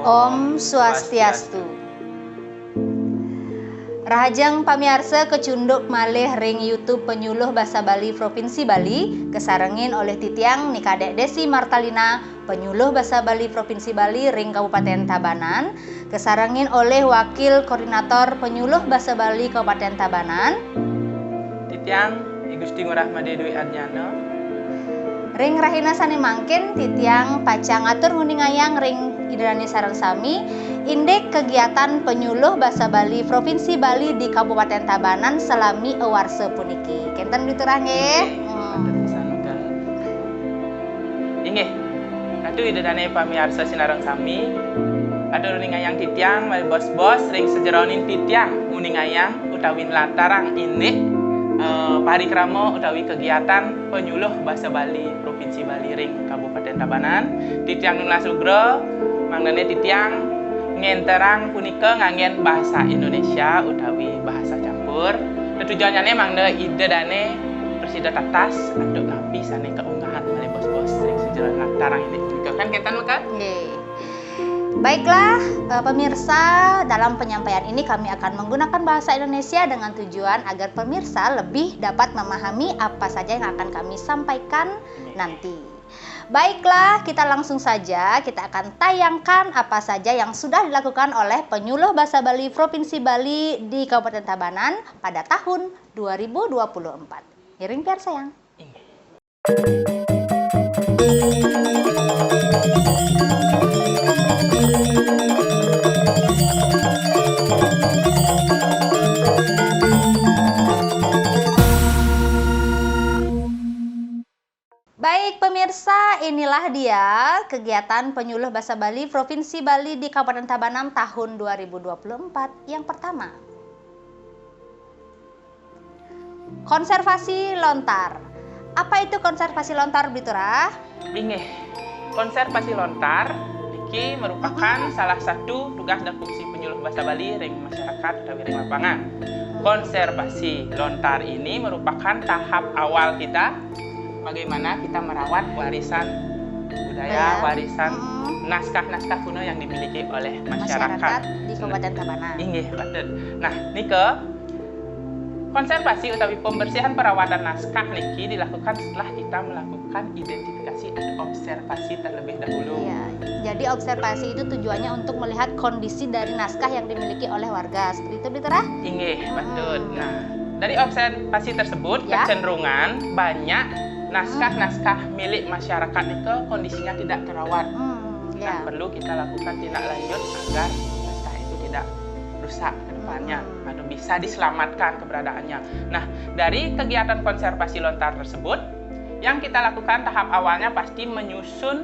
Om Swastiastu. Rahajang pamiarsa kecunduk malih ring YouTube penyuluh bahasa Bali Provinsi Bali kesarengin oleh Titiang Nikadek Desi Martalina penyuluh bahasa Bali Provinsi Bali ring Kabupaten Tabanan kesarengin oleh Wakil Koordinator penyuluh bahasa Bali Kabupaten Tabanan Titiang Gusti Ngurah Made Dwi Adnyana ring Rahina Sani Mangkin Titiang Pacang Atur Nguningayang ring Idrani Sarang Sami indek kegiatan penyuluh bahasa Bali Provinsi Bali di Kabupaten Tabanan selami ewarse puniki. Kenten diturah nggih. Inggih. Katu idane pamiarsa sinareng sami. Atur ningayang Titiang mari bos-bos ring sejeronin Titiang nguningayang utawi latarang ini parikrama utawi kegiatan penyuluh bahasa Bali Provinsi Bali ring Kabupaten Tabanan. Titiang Nuna Sugro mangdane Titiang ngenterang punika nganggen bahasa Indonesia utawi bahasa campur. Tujuannya mangda ide dane presida tatas untuk ngapi sane keunggahan mari bos-bos sering sejeroan latarang ini. Kan kentan maka? Nggih. Baiklah pemirsa, dalam penyampaian ini kami akan menggunakan bahasa Indonesia dengan tujuan agar pemirsa lebih dapat memahami apa saja yang akan kami sampaikan nanti. Baiklah, kita langsung saja kita akan tayangkan apa saja yang sudah dilakukan oleh penyuluh bahasa Bali Provinsi Bali di Kabupaten Tabanan pada tahun 2024. Iring biar sayang. Baik pemirsa, inilah dia kegiatan penyuluh bahasa Bali Provinsi Bali di Kabupaten Tabanan tahun 2024 yang pertama. Konservasi lontar. Apa itu konservasi lontar, Bitura? Inggih. Konservasi lontar iki merupakan salah satu tugas dan fungsi penyuluh bahasa Bali ring masyarakat utawi ring lapangan. Konservasi lontar ini merupakan tahap awal kita bagaimana kita merawat warisan budaya, warisan naskah-naskah kuno yang dimiliki oleh masyarakat di Kabupaten Tabanan. Inggih, betul. Nah, nike konservasi utawi pembersihan perawatan naskah niki dilakukan setelah kita melakukan identifikasi dan observasi terlebih dahulu. Ya, jadi observasi itu tujuannya untuk melihat kondisi dari naskah yang dimiliki oleh warga. Seperti itu, Bitura? Inggih, betul. Nah, dari observasi tersebut kecenderungan banyak naskah-naskah milik masyarakat itu kondisinya tidak terawat. Nah, perlu kita lakukan tindak lanjut agar naskah itu tidak rusak ke depannya atau bisa diselamatkan keberadaannya. Nah, dari kegiatan konservasi lontar tersebut, yang kita lakukan tahap awalnya pasti menyusun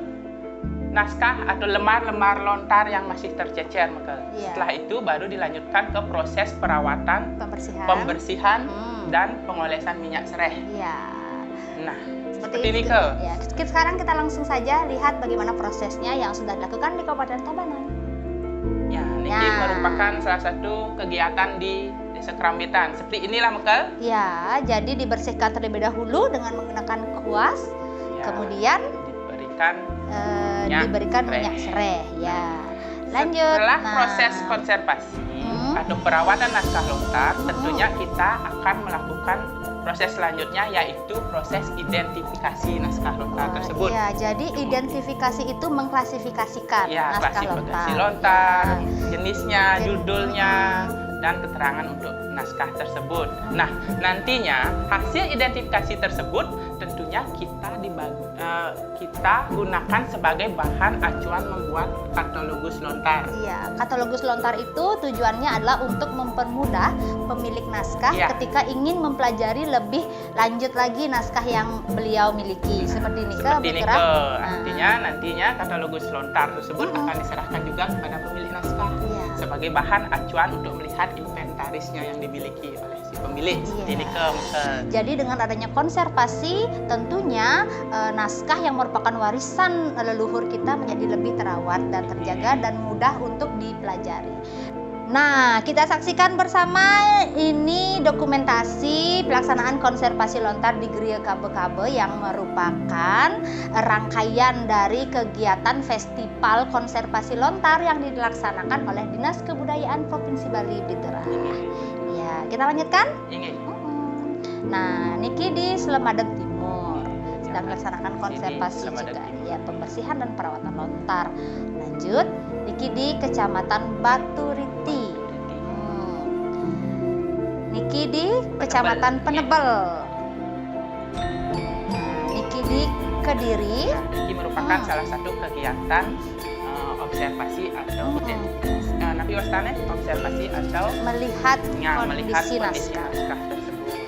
naskah atau lembar-lembar lontar yang masih tercecer. Setelah itu baru dilanjutkan ke proses perawatan, pembersihan dan pengolesan minyak sereh. Nah, seperti ini ke. Ya, sekarang kita langsung saja lihat bagaimana prosesnya yang sudah dilakukan di Kabupaten Tabanan. Ya, ini merupakan salah satu kegiatan di Desa Kerambitan. Seperti inilah Mekel. Ya, jadi dibersihkan terlebih dahulu dengan menggunakan kuas. Kemudian diberikan minyak sereh. Ya. Lanjut. Setelah proses konservasi atau perawatan naskah lontar, tentunya kita akan melakukan proses selanjutnya yaitu proses identifikasi naskah lontar tersebut. Ya, jadi identifikasi itu mengklasifikasikan naskah lontar, jenisnya, judulnya, dan keterangan untuk naskah tersebut. Nah, nantinya hasil identifikasi tersebut tentunya kita gunakan sebagai bahan acuan membuat katalogus lontar. Iya, katalogus lontar itu tujuannya adalah untuk mempermudah pemilik naskah ketika ingin mempelajari lebih lanjut lagi naskah yang beliau miliki. Seperti ini nantinya katalogus lontar tersebut akan diserahkan juga kepada pemilik naskah sebagai bahan acuan untuk melihat inventarisnya yang dimiliki oleh si pemilik. Jadi dengan adanya konservasi, tentunya naskah yang merupakan warisan leluhur kita menjadi lebih terawat dan terjaga dan mudah untuk dipelajari. Nah, kita saksikan bersama ini dokumentasi pelaksanaan konservasi lontar di Gria Kabe-Kabe yang merupakan rangkaian dari kegiatan Festival Konservasi Lontar yang dilaksanakan oleh Dinas Kebudayaan Provinsi Bali Bitura. Ya, kita lanjutkan? Ingin. Nah, niki di Slemadeg Timur sedang melaksanakan konservasi juga, ya, pembersihan dan perawatan lontar. Lanjut, niki di Kecamatan Baturiti. Niki di Kecamatan Penebel. Niki di Kediri. Niki merupakan salah satu kegiatan observasi atau Nabi Wastane observasi atau melihat kondisi naskah tersebut.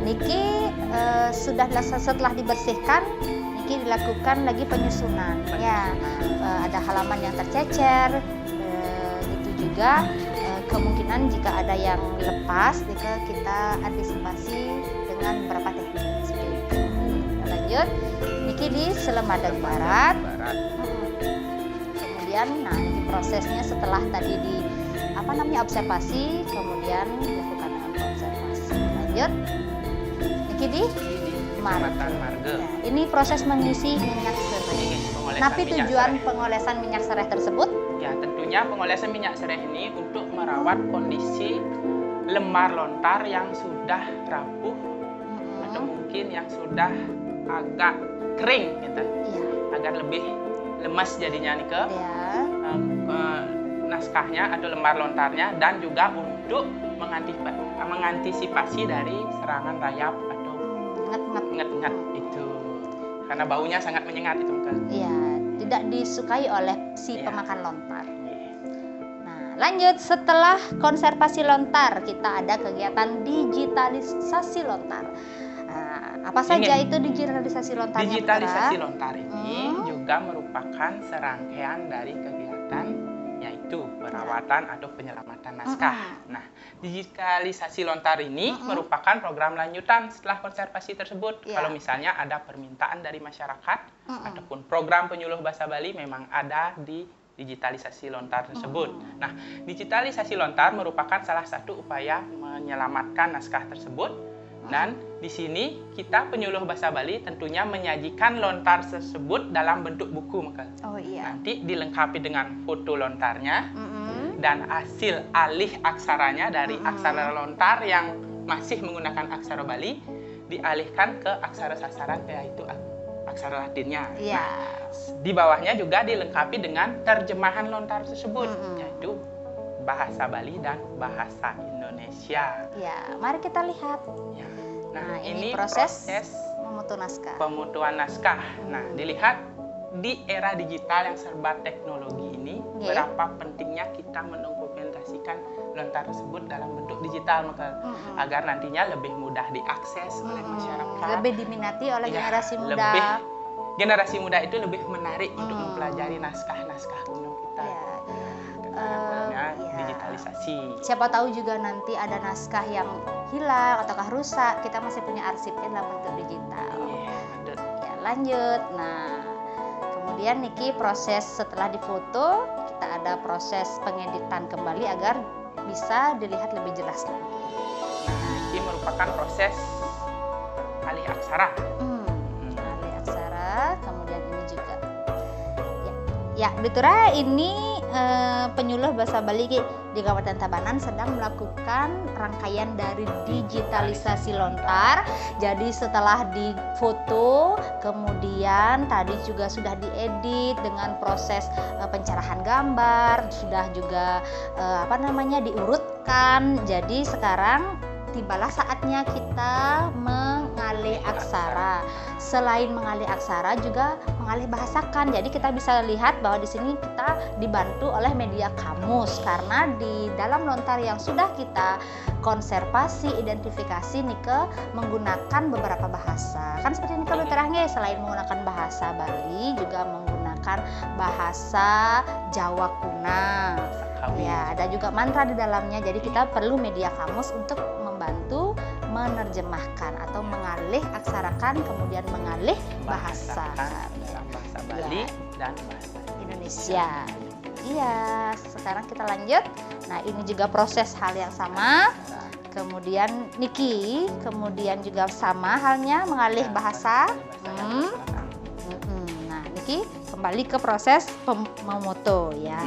Niki setelah dibersihkan, Niki dilakukan lagi penyusunan. Ya, ada halaman yang tercecer, gitu juga. Kemungkinan jika ada yang lepas, jika kita antisipasi dengan beberapa teknik. Lanjut, niki di Slemadeg Barat. Kemudian, nah ini prosesnya setelah tadi di observasi, kemudian dilakukan dengan konservasi. Lanjut, niki di Marga. Ya, ini proses mengisi minyak serai. Tapi tujuan pengolesan minyak serai tersebut? Ya, tentunya pengolesan minyak serai ini untuk merawat kondisi lembar lontar yang sudah rapuh atau mungkin yang sudah agak kering, gitu. Ya. Agar lebih lemas jadinya nih ke naskahnya atau lembar lontarnya, dan juga untuk mengantisipasi dari serangan rayap atau nget-nget itu, karena baunya sangat menyengat itu kan. Iya, tidak disukai oleh si pemakan lontar. Nah, lanjut, setelah konservasi lontar kita ada kegiatan digitalisasi lontar. Nah, apa saja itu digitalisasi lontar? Digitalisasi lontar ini juga merupakan serangkaian dari kegiatan yaitu perawatan atau penyelamatan naskah. Nah, digitalisasi lontar ini merupakan program lanjutan setelah konservasi tersebut. Kalau misalnya ada permintaan dari masyarakat ataupun program penyuluh bahasa Bali, memang ada di digitalisasi lontar tersebut. Nah, digitalisasi lontar merupakan salah satu upaya menyelamatkan naskah tersebut. Dan di sini kita penyuluh bahasa Bali tentunya menyajikan lontar tersebut dalam bentuk buku, maka nanti dilengkapi dengan foto lontarnya dan hasil alih aksaranya dari aksara lontar yang masih menggunakan aksara Bali dialihkan ke aksara sasaran, yaitu aksara Latinnya. Nah, di bawahnya juga dilengkapi dengan terjemahan lontar tersebut, yaitu bahasa Bali dan bahasa Indonesia. Ya, mari kita lihat. Ya. Nah, ini proses pemutuan naskah. Nah, dilihat di era digital yang serba teknologi ini, berapa pentingnya kita mendokumentasikan lontar tersebut dalam bentuk digital, maka agar nantinya lebih mudah diakses oleh masyarakat, lebih diminati oleh generasi muda. Generasi muda itu lebih menarik untuk mempelajari naskah-naskah kuno kita. Digitalisasi. Siapa tahu juga nanti ada naskah yang hilang ataukah rusak, kita masih punya arsipnya dalam bentuk digital. Ya, lanjut. Nah, kemudian niki proses setelah difoto, kita ada proses pengeditan kembali agar bisa dilihat lebih jelas lagi. Nah, ini merupakan proses alih aksara. Alih aksara, kemudian ini juga. Ya, Bitura, ini penyuluh bahasa Bali di Kabupaten Tabanan sedang melakukan rangkaian dari digitalisasi lontar. Jadi setelah difoto, kemudian tadi juga sudah diedit dengan proses pencerahan gambar, sudah juga diurutkan. Jadi sekarang tibalah saatnya kita mengalih aksara. Selain mengalih aksara juga mengalih bahasakan. Jadi kita bisa lihat bahwa di sini kita dibantu oleh media kamus, karena di dalam lontar yang sudah kita konservasi, identifikasi Nike menggunakan beberapa bahasa. Kan seperti Nike berterangnya, selain menggunakan bahasa Bali juga menggunakan bahasa Jawa kuna. Ya, ada juga mantra di dalamnya. Jadi kita perlu media kamus untuk membantu menerjemahkan atau mengalih aksarakan, kemudian mengalih bahasakan. Bali dan bahasa Indonesia. Iya, sekarang kita lanjut. Nah, ini juga proses hal yang sama. Kemudian Niki, kemudian juga sama halnya mengalih bahasa. Nah, Niki kembali ke proses memoto ya.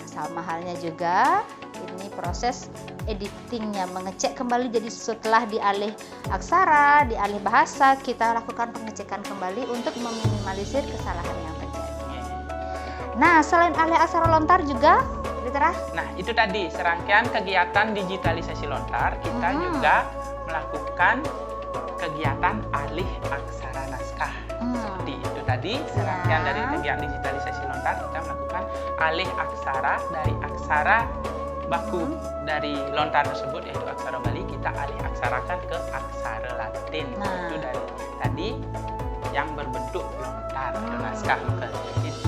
Sama halnya juga ini proses editingnya, mengecek kembali. Jadi setelah dialih aksara, dialih bahasa, kita lakukan pengecekan kembali untuk meminimalisir kesalahan yang terjadi. Nah, selain alih aksara lontar juga, Literah? Nah, itu tadi serangkaian kegiatan digitalisasi lontar. Kita juga melakukan kegiatan alih aksara naskah. Seperti itu tadi serangkaian dari kegiatan digitalisasi lontar, kita melakukan alih aksara dari aksara baku dari lontar tersebut, yaitu aksara Bali, kita alih aksarakan ke aksara Latin. Itu dari tadi yang berbentuk lontar atau naskah.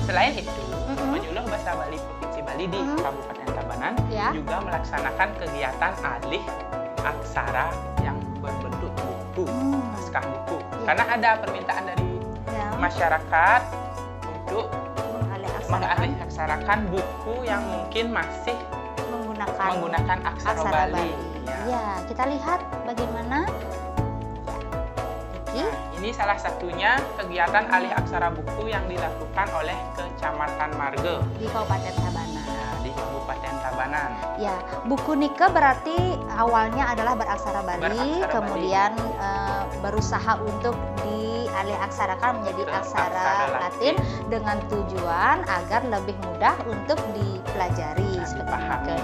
Selain itu, penyuluh bahasa Bali Provinsi Bali di Kabupaten Tabanan juga melaksanakan kegiatan alih aksara yang berbentuk buku, naskah buku. Karena ada permintaan dari masyarakat untuk mengalih aksarakan buku yang mungkin masih menggunakan aksara Bali. Ya, kita lihat bagaimana. Ini salah satunya kegiatan alih aksara buku yang dilakukan oleh Kecamatan Marge di Kabupaten Tabanan. Di Kabupaten Tabanan. Ya, buku Nike berarti awalnya adalah beraksara Bali, kemudian berusaha untuk dialih aksarakan menjadi aksara Latin dengan tujuan agar lebih mudah untuk dipelajari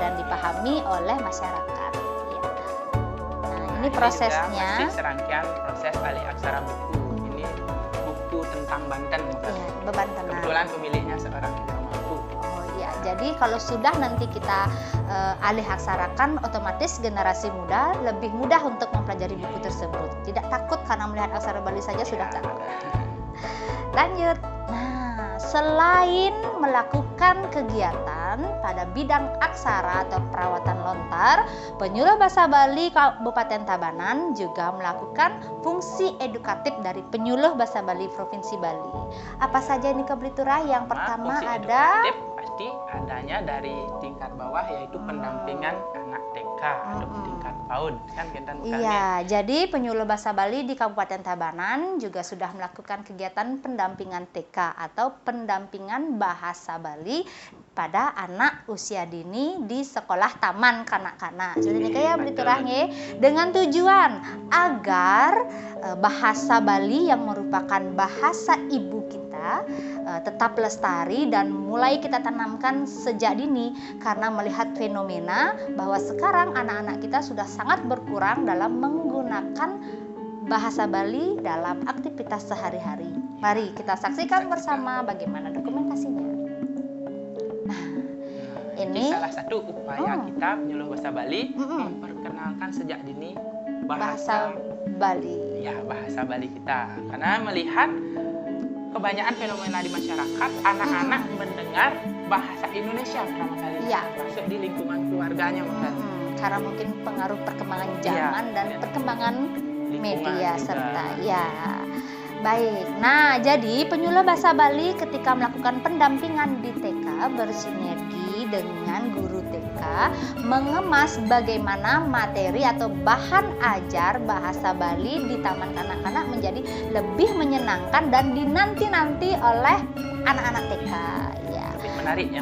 dan dipahami oleh masyarakat. Ya. Nah, ini prosesnya. Masih serangkaian proses alih aksara buku. Ini buku tentang Banten. Ya, Bebantenan. Kebetulan pemiliknya seorang yang mampu. Oh iya, jadi kalau sudah nanti kita alih aksarakan, otomatis generasi muda lebih mudah untuk mempelajari buku tersebut. Tidak takut karena melihat aksara Bali saja sudah takut. Lanjut. Nah, selain melakukan kegiatan pada bidang aksara atau perawatan lontar, penyuluh bahasa Bali Kabupaten Tabanan juga melakukan fungsi edukatif dari penyuluh bahasa Bali Provinsi Bali. Apa saja ini Blitura? Yang pertama ada pasti adanya dari tingkat bawah, yaitu pendampingan anak TK atau tingkat PAUD, kan kita bukan. Iya, jadi penyuluh bahasa Bali di Kabupaten Tabanan juga sudah melakukan kegiatan pendampingan TK atau pendampingan bahasa Bali pada anak usia dini di sekolah taman kanak-kanak. Jadi ini kayak Bliturahnya dengan tujuan agar bahasa Bali yang merupakan bahasa ibu kita tetap lestari dan mulai kita tanamkan sejak dini, karena melihat fenomena bahwa sekarang anak-anak kita sudah sangat berkurang dalam menggunakan bahasa Bali dalam aktivitas sehari-hari. Mari kita saksikan bersama bagaimana dokumentasinya. Ini salah satu upaya kita penyuluh bahasa Bali memperkenalkan sejak dini bahasa Bali. Ya, bahasa Bali kita. Karena melihat kebanyakan fenomena di masyarakat, anak-anak mendengar bahasa Indonesia pertama kali masuk di lingkungan keluarganya. Karena mungkin pengaruh perkembangan zaman dan perkembangan media serta baik. Nah, jadi penyuluh bahasa Bali ketika melakukan pendampingan di TK bersinergi dengan guru TK mengemas bagaimana materi atau bahan ajar bahasa Bali di taman kanak-kanak menjadi lebih menyenangkan dan dinanti-nanti oleh anak-anak TK. Ya. Lebih menarik ya,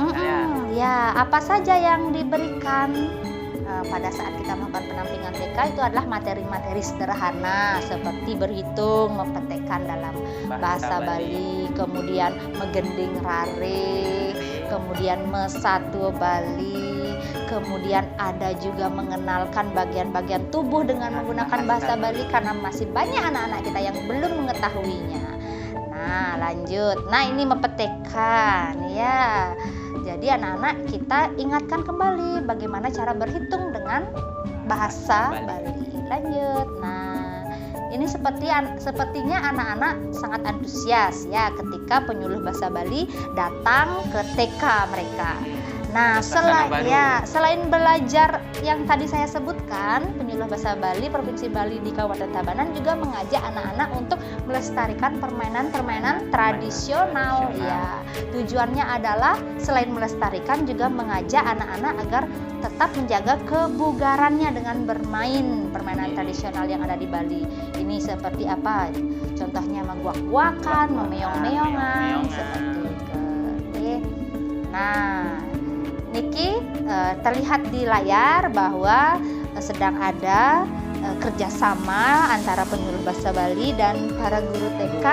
ya, apa saja yang diberikan pada saat kita melakukan pendampingan TK itu adalah materi-materi sederhana seperti berhitung, mempetekkan dalam bahasa Bali, kemudian menggending rare, kemudian mesatu Bali, kemudian ada juga mengenalkan bagian-bagian tubuh dengan menggunakan bahasa Bali karena masih banyak anak-anak kita yang belum mengetahuinya. Nah, lanjut. Nah, ini mempetekkan ya. Jadi anak-anak kita ingatkan kembali bagaimana cara berhitung dengan bahasa Bali. Lanjut. Nah, ini sepertinya anak-anak sangat antusias ya ketika penyuluh bahasa Bali datang ke TK mereka. Nah, selain belajar yang tadi saya sebutkan, Penyuluh Bahasa Bali Provinsi Bali di Kabupaten Tabanan juga mengajak anak-anak untuk melestarikan permainan-permainan tradisional. Ya, tujuannya adalah selain melestarikan juga mengajak anak-anak agar tetap menjaga kebugarannya dengan bermain permainan tradisional yang ada di Bali. Ini seperti apa? Contohnya menguak-guakan, memeong-meongan, seperti itu. Oke. Nah, Niki terlihat di layar bahwa sedang ada kerjasama antara Penyuluh Bahasa Bali dan para guru TK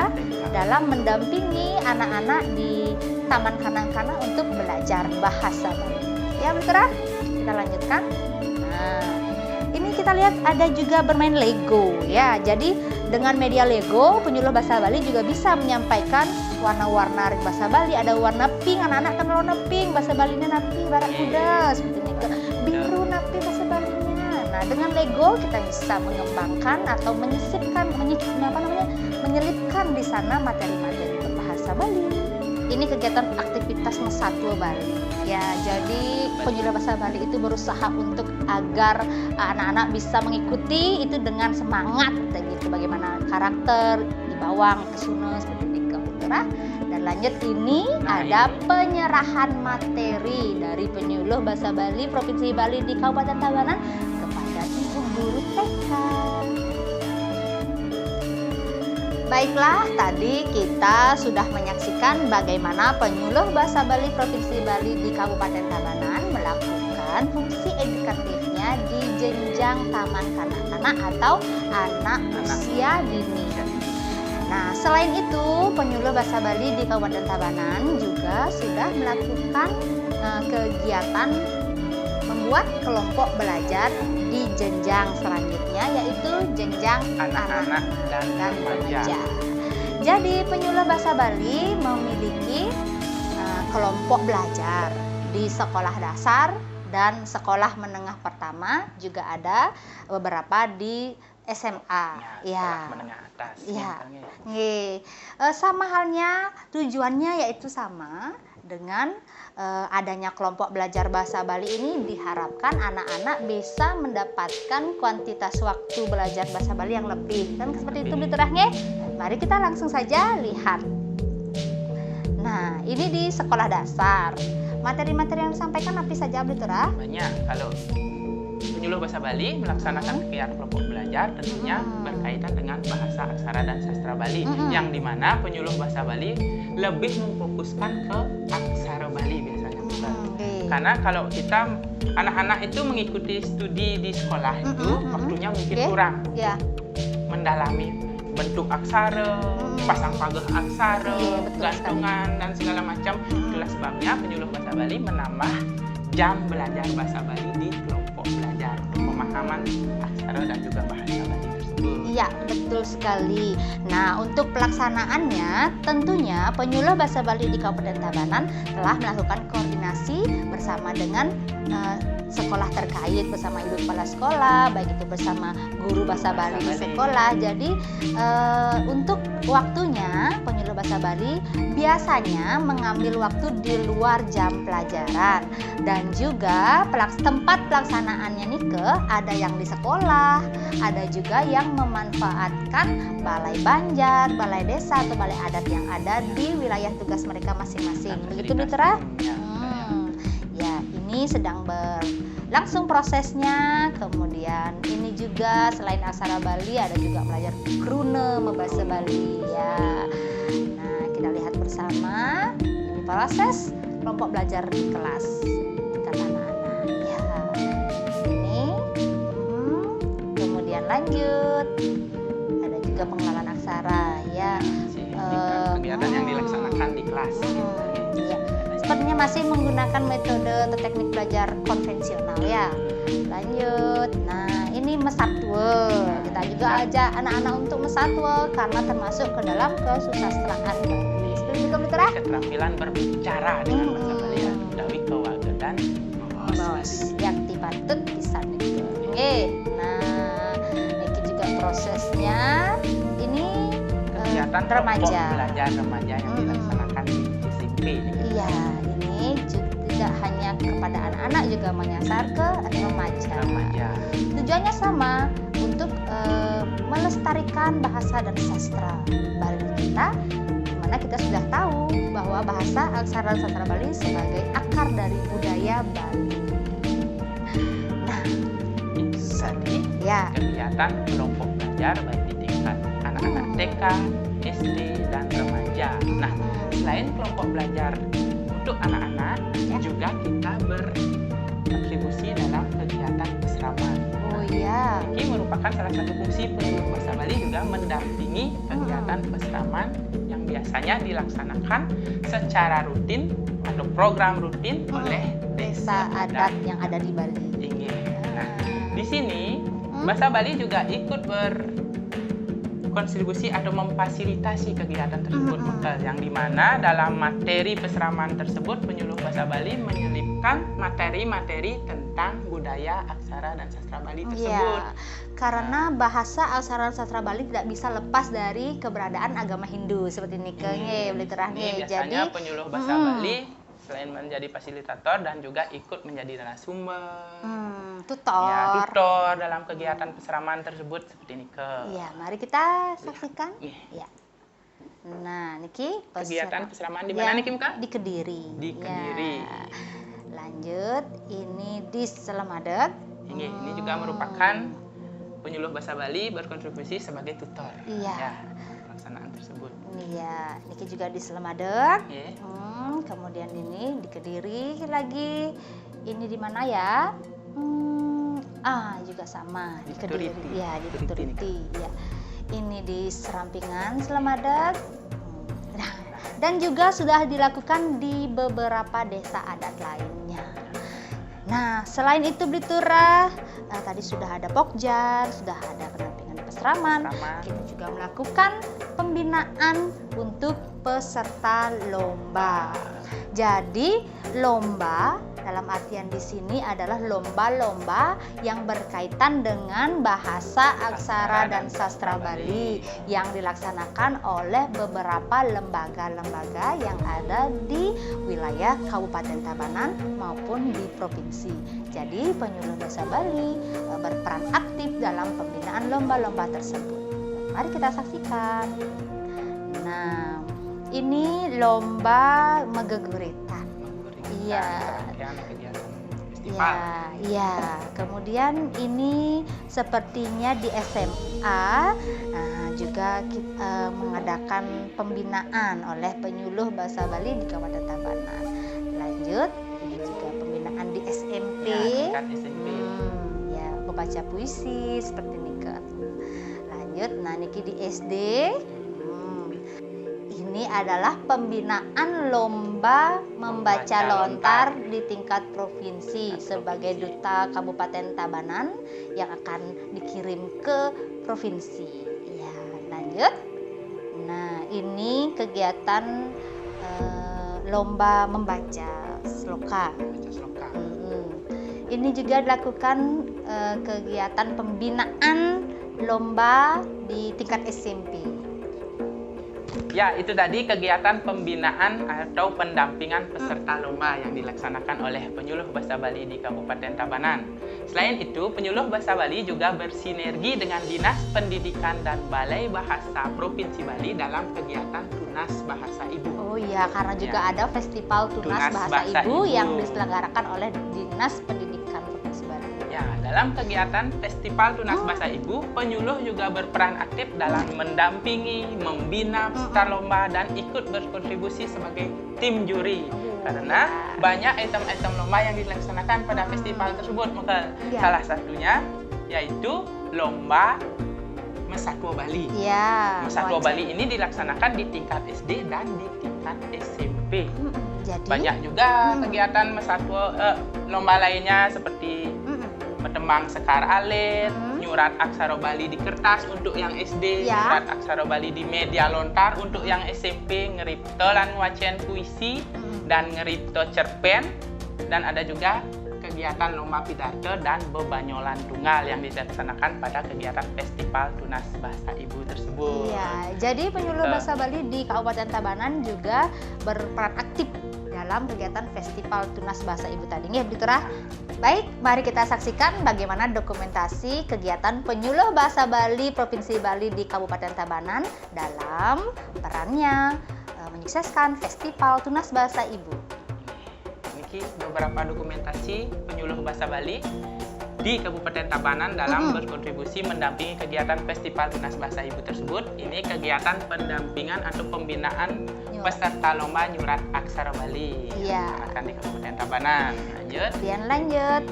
dalam mendampingi anak-anak di Taman Kanak-kanak untuk belajar bahasa Bali. Ya, Putra, kita lanjutkan. Nah, ini kita lihat ada juga bermain Lego. Ya, jadi dengan media Lego, Penyuluh Bahasa Bali juga bisa menyampaikan warna-warna bahasa Bali. Ada warna pink, anak-anak kan warna pink, bahasa Balinya napi barak kuda, seperti itu. Biru napi bahasa Balinya. Nah, dengan Lego kita bisa mengembangkan atau menyelipkan di sana materi-materi berbahasa Bali. Ini kegiatan aktivitas Mesatwa Bali. Ya, jadi Penyuluh Bahasa Bali itu berusaha untuk agar anak-anak bisa mengikuti itu dengan semangat, gitu. Bagaimana karakter di bawang kesuna seperti itu. Dan lanjut ini ada penyerahan materi dari Penyuluh Bahasa Bali Provinsi Bali di Kabupaten Tabanan kepada ibu guru TK. Baiklah, tadi kita sudah menyaksikan bagaimana Penyuluh Bahasa Bali Provinsi Bali di Kabupaten Tabanan melakukan fungsi edukatifnya di jenjang taman kanak-kanak atau anak usia dini. Nah, selain itu, Penyuluh Bahasa Bali di Kabupaten Tabanan juga sudah melakukan kegiatan membuat kelompok belajar di jenjang selanjutnya, yaitu jenjang anak-anak dan remaja. Jadi, Penyuluh Bahasa Bali memiliki kelompok belajar di sekolah dasar dan sekolah menengah pertama, juga ada beberapa di SMA, ya, menengah atas, ya, sama halnya tujuannya yaitu sama dengan adanya kelompok belajar bahasa Bali ini diharapkan anak-anak bisa mendapatkan kuantitas waktu belajar bahasa Bali yang lebih, kan seperti itu diterangnya. Mari kita langsung saja lihat. Nah, ini di sekolah dasar materi-materi yang disampaikan apa saja, Blitura? Banyak. Kalau Penyuluh Bahasa Bali melaksanakan kegiatan kelompok belajar tentunya berkaitan dengan bahasa, aksara, dan sastra Bali, yang dimana Penyuluh Bahasa Bali lebih memfokuskan ke aksara Bali biasanya. Karena kalau kita anak-anak itu mengikuti studi di sekolah itu waktunya mungkin kurang mendalami bentuk aksara, pasang pageh aksara, gantungan, dan segala macam. Itulah sebabnya Penyuluh Bahasa Bali menambah jam belajar bahasa Bali di kelompok belajar untuk pemahaman aksara dan juga bahasa Bali tersebut. Iya, betul sekali. Nah, untuk pelaksanaannya tentunya Penyuluh Bahasa Bali di Kabupaten Tabanan telah melakukan koordinasi bersama dengan sekolah terkait, bersama ibu kepala sekolah, baik itu bersama guru bahasa Bali di sekolah. Jadi untuk waktunya Penyuluh Bahasa Bali biasanya mengambil waktu di luar jam pelajaran, dan juga tempat pelaksanaannya nih ada yang di sekolah, ada juga yang memanfaatkan balai banjar, balai desa atau balai adat yang ada di wilayah tugas mereka masing-masing. Begitu, Mitra? Ya, ini sedang berlangsung prosesnya. Kemudian ini juga selain aksara Bali ada juga belajar krune bahasa Bali ya. Nah, kita lihat bersama ini proses kelompok belajar di kelas tingkat anak-anak ya. Ini kemudian lanjut ada juga pengenalan aksara ya. Kegiatan yang dilaksanakan di kelas. Iya. Sepertinya masih menggunakan metode atau teknik belajar konvensional ya. Lanjut. Nah, ini mesatwa. Kita juga ajak anak-anak untuk mesatwa karena termasuk ke dalam kesusastraan Bali. Seperti itu, Mitra? Keterampilan berbicara dengan bahasa Bali ya. Dawi kewaga dan bos. Yakti patut bisa nih. Oke. Nah, ini juga prosesnya. Ini kegiatan remaja. Belajar remaja yang dilaksanakan di SMP. Iya, ini juga hanya kepada anak-anak, juga menyasar ke remaja. Tujuannya sama, untuk melestarikan bahasa dan sastra Bali kita, dimana kita sudah tahu bahwa bahasa, aksara, dan sastra Bali sebagai akar dari budaya Bali. Nah, tadi kegiatan kelompok belajar baik di tingkat anak-anak TK, SD, dan remaja. Nah, selain kelompok belajar untuk anak-anak, juga kita berkontribusi dalam kegiatan peseraman. Ini merupakan salah satu fungsi penyuluh bahasa Bali, juga mendampingi kegiatan peseraman yang biasanya dilaksanakan secara rutin atau program rutin oleh desa adat yang ada di Bali. Nah, di sini bahasa Bali juga ikut berkontribusi atau memfasilitasi kegiatan tersebut, yang dimana dalam materi peseraman tersebut penyuluh bahasa Bali menyelipkan materi-materi tentang budaya, aksara, dan sastra Bali tersebut. Karena bahasa, aksara, dan sastra Bali tidak bisa lepas dari keberadaan agama Hindu seperti ini. Biasanya penyuluh bahasa Bali selain menjadi fasilitator dan juga ikut menjadi narasumber, tutor dalam kegiatan peseraman tersebut seperti ini. Mari kita saksikan. Nah, niki kegiatan peseraman di mana nih, Kak? Di Kediri. Di Kediri. Lanjut, ini di Selemadeg. Ini juga merupakan penyuluh bahasa Bali berkontribusi sebagai tutor. Pelaksanaan tersebut. Niki juga di Selemadeg. Kemudian ini di Kediri lagi. Ini di mana ya? Juga sama di Kediri. Di Turiti. Ini di Serampingan, Selemadeg. Dan juga sudah dilakukan di beberapa desa adat lainnya. Nah, selain itu Blitura, tadi sudah ada Pokjar, sudah ada pendampingan peseraman. Kita juga melakukan pembinaan untuk peserta lomba. Jadi lomba dalam artian di sini adalah lomba-lomba yang berkaitan dengan bahasa, aksara, dan sastra Bali yang dilaksanakan oleh beberapa lembaga-lembaga yang ada di wilayah Kabupaten Tabanan maupun di provinsi. Jadi penyuluh bahasa Bali berperan aktif dalam pembinaan lomba-lomba tersebut. Mari kita saksikan. Nah, ini lomba Megeguritan. Kemudian ini sepertinya di SMA juga kita mengadakan pembinaan oleh penyuluh bahasa Bali di Kabupaten Tabanan. Lanjut, ini juga pembinaan di SMP. Membaca puisi seperti ini. Lanjut, nah niki di SD. Ini adalah pembinaan lomba membaca lontar di tingkat provinsi sebagai duta Kabupaten Tabanan yang akan dikirim ke provinsi. Lanjut. Nah, ini kegiatan lomba membaca sloka. Ini juga dilakukan kegiatan pembinaan lomba di tingkat SMP. Itu tadi kegiatan pembinaan atau pendampingan peserta lomba yang dilaksanakan oleh penyuluh bahasa Bali di Kabupaten Tabanan. Selain itu, penyuluh bahasa Bali juga bersinergi dengan Dinas Pendidikan dan Balai Bahasa Provinsi Bali dalam kegiatan Tunas Bahasa Ibu. Karena juga ada Festival Tunas Bahasa Ibu yang diselenggarakan oleh Dinas Pendidikan Provinsi Bali. Dalam kegiatan Festival Tunas Bahasa Ibu, penyuluh juga berperan aktif dalam mendampingi, membina peserta lomba, dan ikut berkontribusi sebagai tim juri. Karena banyak item-item lomba yang dilaksanakan pada festival tersebut. Maka salah satunya yaitu lomba Mesatwa Bali. Mesatwa Bali ini dilaksanakan di tingkat SD dan di tingkat SMP. Banyak juga kegiatan Mesatwa lomba lainnya seperti bertembang sekar alit, nyurat aksara Bali di kertas untuk yang SD, nyurat aksara Bali di media lontar untuk yang SMP, ngeripto lan wacen puisi dan ngeripto cerpen, dan ada juga kegiatan kegiatan lomba pidato dan bebanyolan tunggal yang dilaksanakan pada kegiatan Festival Tunas Bahasa Ibu tersebut. Iya, jadi penyuluh bahasa Bali di Kabupaten Tabanan juga berperan aktif dalam kegiatan Festival Tunas Bahasa Ibu tadi. Ya, begitu Rah? Baik, mari kita saksikan bagaimana dokumentasi kegiatan penyuluh bahasa Bali Provinsi Bali di Kabupaten Tabanan dalam perannya menyukseskan Festival Tunas Bahasa Ibu. Beberapa dokumentasi penyuluh bahasa Bali di Kabupaten Tabanan dalam berkontribusi mendampingi kegiatan Festival Tunas Bahasa Ibu tersebut. Ini kegiatan pendampingan atau pembinaan peserta lomba nyurat aksara Bali yang akan di Kabupaten Tabanan. Lanjut.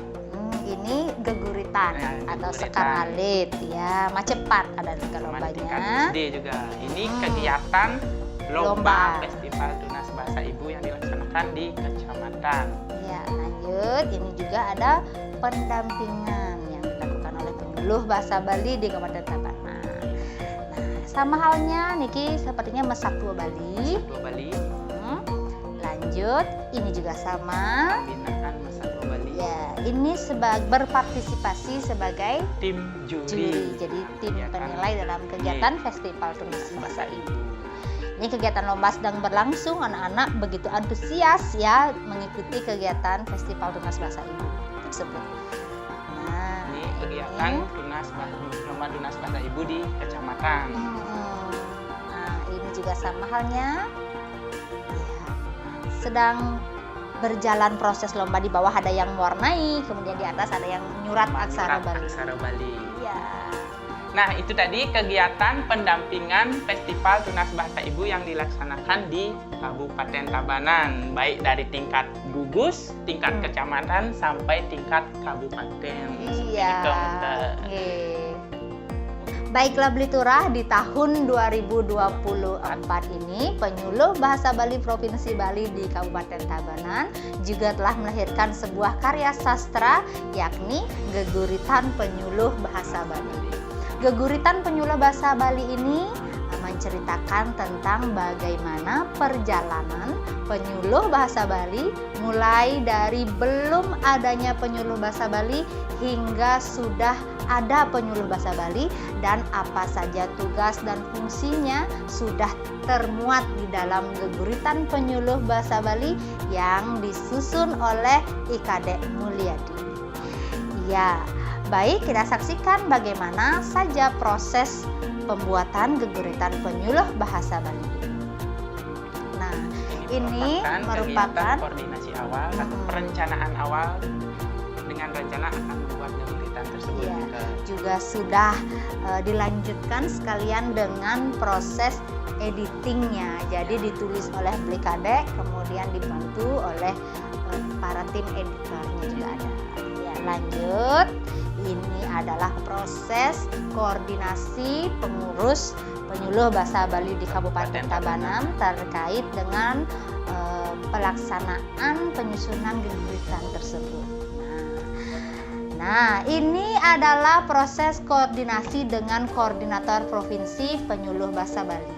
Ini geguritan atau sekar alit ya, macepat ada juga lombanya. SD juga. Ini kegiatan lomba Festival Tunas Bahasa Ibu yang dilaksanakan di kecamatan. Ya, lanjut. Ini juga ada pendampingan yang dilakukan oleh penyuluh bahasa Bali di Kabupaten Tabanan. Nah, sama halnya Niki sepertinya Mesatwa Bali. Lanjut, ini juga sama. Pembinaan Mesatwa Bali. Ya, ini berpartisipasi sebagai tim juri. Jadi tim penilai dalam kegiatan Festival Tunas Bahasa Ibu. Ini kegiatan lomba sedang berlangsung, anak-anak begitu antusias ya mengikuti kegiatan Festival Tunas Bahasa Ibu tersebut. Nah, ini kegiatan lomba Tunas Bahasa Ibu di kecamatan. Nah, ini juga sama halnya. Ya, sedang berjalan proses lomba, di bawah ada yang mewarnai, kemudian di atas ada yang nyurat aksara Bali. Ya. Nah, itu tadi kegiatan pendampingan Festival Tunas Bahasa Ibu yang dilaksanakan di Kabupaten Tabanan, baik dari tingkat gugus, tingkat kecamatan, sampai tingkat kabupaten. Iya. Baiklah Bliturah, di tahun 2024 ini penyuluh bahasa Bali Provinsi Bali di Kabupaten Tabanan juga telah melahirkan sebuah karya sastra, yakni Geguritan Penyuluh Bahasa Bali. Geguritan Penyuluh Bahasa Bali ini menceritakan tentang bagaimana perjalanan penyuluh bahasa Bali mulai dari belum adanya penyuluh bahasa Bali hingga sudah ada penyuluh bahasa Bali, dan apa saja tugas dan fungsinya sudah termuat di dalam Geguritan Penyuluh Bahasa Bali yang disusun oleh IKD Mulyadi. Ya, baik, kita saksikan bagaimana saja proses pembuatan Geguritan Penyuluh Bahasa Bali. Nah, ini merupakan koordinasi awal atau perencanaan awal dengan rencana akan membuat Geguritan tersebut. Ya, juga sudah dilanjutkan sekalian dengan proses editingnya. Jadi ditulis oleh Blikade, kemudian dibantu oleh para tim editornya juga ada. Ya, lanjut. Ini adalah proses koordinasi pengurus penyuluh bahasa Bali di Kabupaten Tabanan terkait dengan pelaksanaan penyusunan Geguritan tersebut. Nah, ini adalah proses koordinasi dengan koordinator provinsi penyuluh bahasa Bali.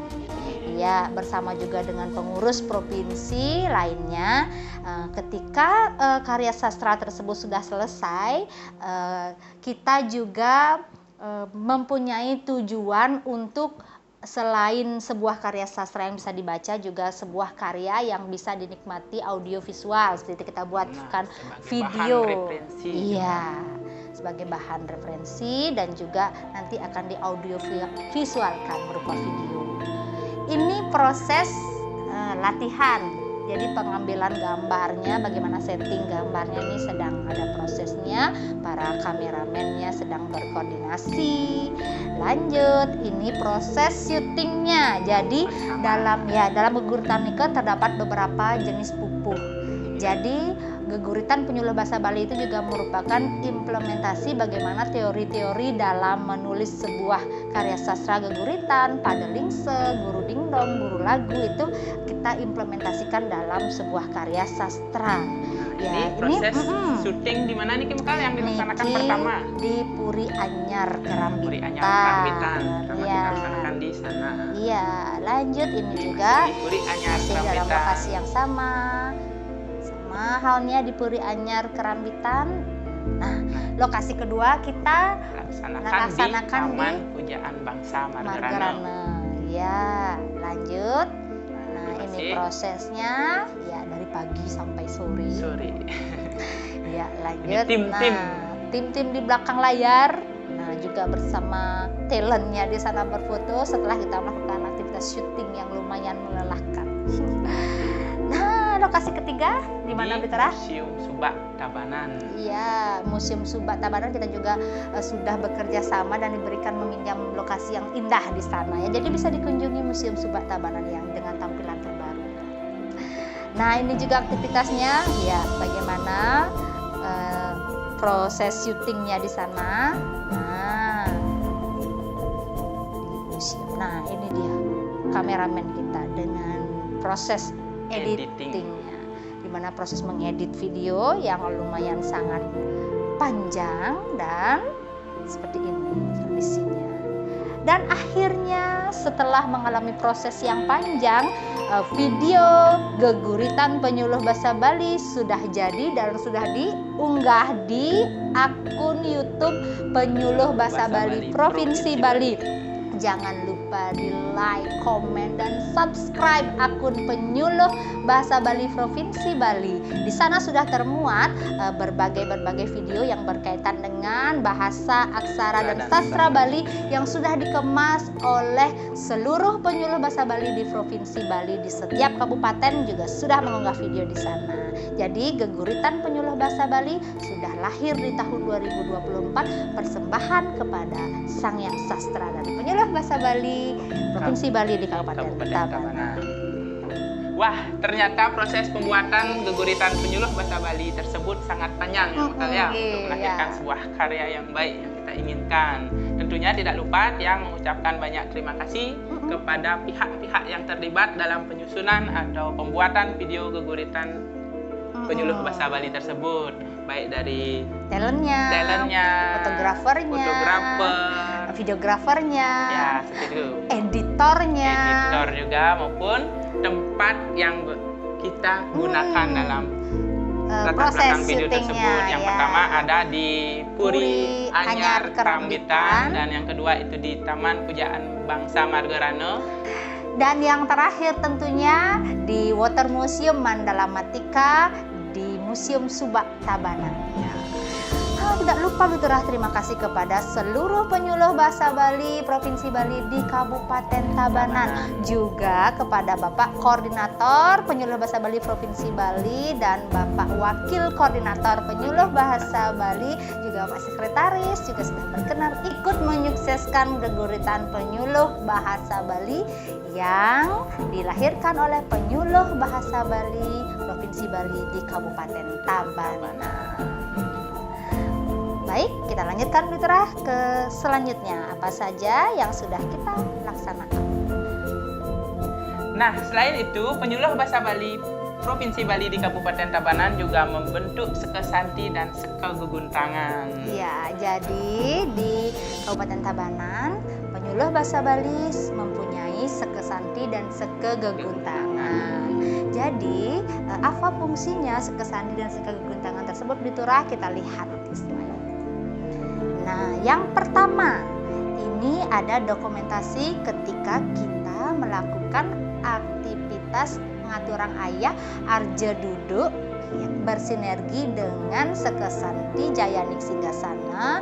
Ya, bersama juga dengan pengurus provinsi lainnya. Ketika karya sastra tersebut sudah selesai, kita juga mempunyai tujuan untuk selain sebuah karya sastra yang bisa dibaca, juga sebuah karya yang bisa dinikmati audio visual, seperti kita buatkan video. Iya, sebagai bahan referensi, dan juga nanti akan di audio visualkan berupa video. Ini proses latihan, jadi pengambilan gambarnya, bagaimana setting gambarnya ini sedang ada prosesnya, para kameramennya sedang berkoordinasi. Lanjut, ini proses syutingnya. Jadi dalam Geguritan Nike terdapat beberapa jenis pupuh. Jadi Geguritan Penyuluh Bahasa Bali itu juga merupakan implementasi bagaimana teori-teori dalam menulis sebuah karya sastra Geguritan, Padelingse, Guru Dingdong, Guru Lagu, itu kita implementasikan dalam sebuah karya sastra. Ini proses syuting di mana nih Kimkal yang dilaksanakan pertama? Di Puri Anyar Kerambitan. Puri Anyar Kerambitan. Iya. Dilaksanakan di sana. Iya, lanjut ini juga di Puri Anyar masih dalam Kerambitan. lokasi yang sama sama halnya di Puri Anyar Kerambitan. Nah, lokasi kedua kita laksanakan di Taman Pujaan Bangsa Margarana. Ya, lanjut. Nah, ini prosesnya ya dari pagi sampai sore. Ya, lanjut. Tim-tim di belakang layar. Nah, juga bersama talentnya di sana berfoto setelah kita melakukan aktivitas syuting yang lumayan melelahkan. Nah, lokasi ketiga di mana Mitra? Museum Subak Tabanan. Iya, Museum Subak Tabanan kita juga sudah bekerja sama dan diberikan meminjam lokasi yang indah di sana ya. Jadi bisa dikunjungi Museum Subak Tabanan yang dengan tampilan terbaru. Nah, ini juga aktivitasnya ya, bagaimana proses syutingnya di sana. Nah, di museum. Nah, ini dia kameramen kita dengan proses editingnya, dimana proses mengedit video yang lumayan sangat panjang dan seperti ini kondisinya. Dan akhirnya setelah mengalami proses yang panjang, video Geguritan Penyuluh Bahasa Bali sudah jadi dan sudah diunggah di akun YouTube Penyuluh Bahasa Bali Provinsi Bali. Jangan lupa di like, komen, dan subscribe akun Penyuluh Bahasa Bali Provinsi Bali. Di sana sudah termuat berbagai video yang berkaitan dengan bahasa, aksara, dan sastra Bali yang sudah dikemas oleh seluruh penyuluh bahasa Bali di Provinsi Bali. Di setiap kabupaten juga sudah mengunggah video di sana. Jadi Geguritan Penyuluh Bahasa Bali sudah lahir di tahun 2024, persembahan kepada Sang Hyang Sastra dan Penyuluh Bahasa Bali Provinsi Bali di Kabupaten Tabanan. Wah, ternyata proses pembuatan Geguritan Penyuluh Bahasa Bali tersebut sangat panjang untuk melahirkan sebuah karya yang baik yang kita inginkan. Tentunya tidak lupa yang mengucapkan banyak terima kasih kepada pihak-pihak yang terlibat dalam penyusunan atau pembuatan video Geguritan Penyuluh Bahasa Bali tersebut, baik dari talentnya, fotografernya, videografernya, ya seperti itu, editor juga maupun tempat yang kita gunakan dalam latar belakang video tersebut. Yang pertama ada di Puri Anyar Kerambitan dan yang kedua itu di Taman Pujaan Bangsa Margarana. Dan yang terakhir tentunya di Water Museum Mandala Matika di Museum Subak Tabanan. Ya. Tidak lupa Mitra, terima kasih kepada seluruh penyuluh bahasa Bali Provinsi Bali di Kabupaten Tabanan, juga kepada Bapak Koordinator Penyuluh Bahasa Bali Provinsi Bali dan Bapak Wakil Koordinator Penyuluh Bahasa Bali, juga Pak Sekretaris juga sudah berkenan ikut menyukseskan Geguritan Penyuluh Bahasa Bali yang dilahirkan oleh Penyuluh Bahasa Bali Provinsi Bali di Kabupaten Tabanan. Baik, kita lanjutkan Mitra ke selanjutnya. Apa saja yang sudah kita laksanakan? Nah, selain itu, Penyuluh Bahasa Bali Provinsi Bali di Kabupaten Tabanan juga membentuk sekesanti dan sekeguguntangan. Ya, jadi di Kabupaten Tabanan, Penyuluh Bahasa Bali mempunyai sekesanti dan sekeguguntangan. Jadi, apa fungsinya sekesanti dan sekeguguntangan tersebut Mitra? Kita lihat di slide. Nah, yang pertama, ini ada dokumentasi ketika kita melakukan aktivitas pengaturang ayah arja duduk bersinergi dengan Sekesanti Jayanik Singgasana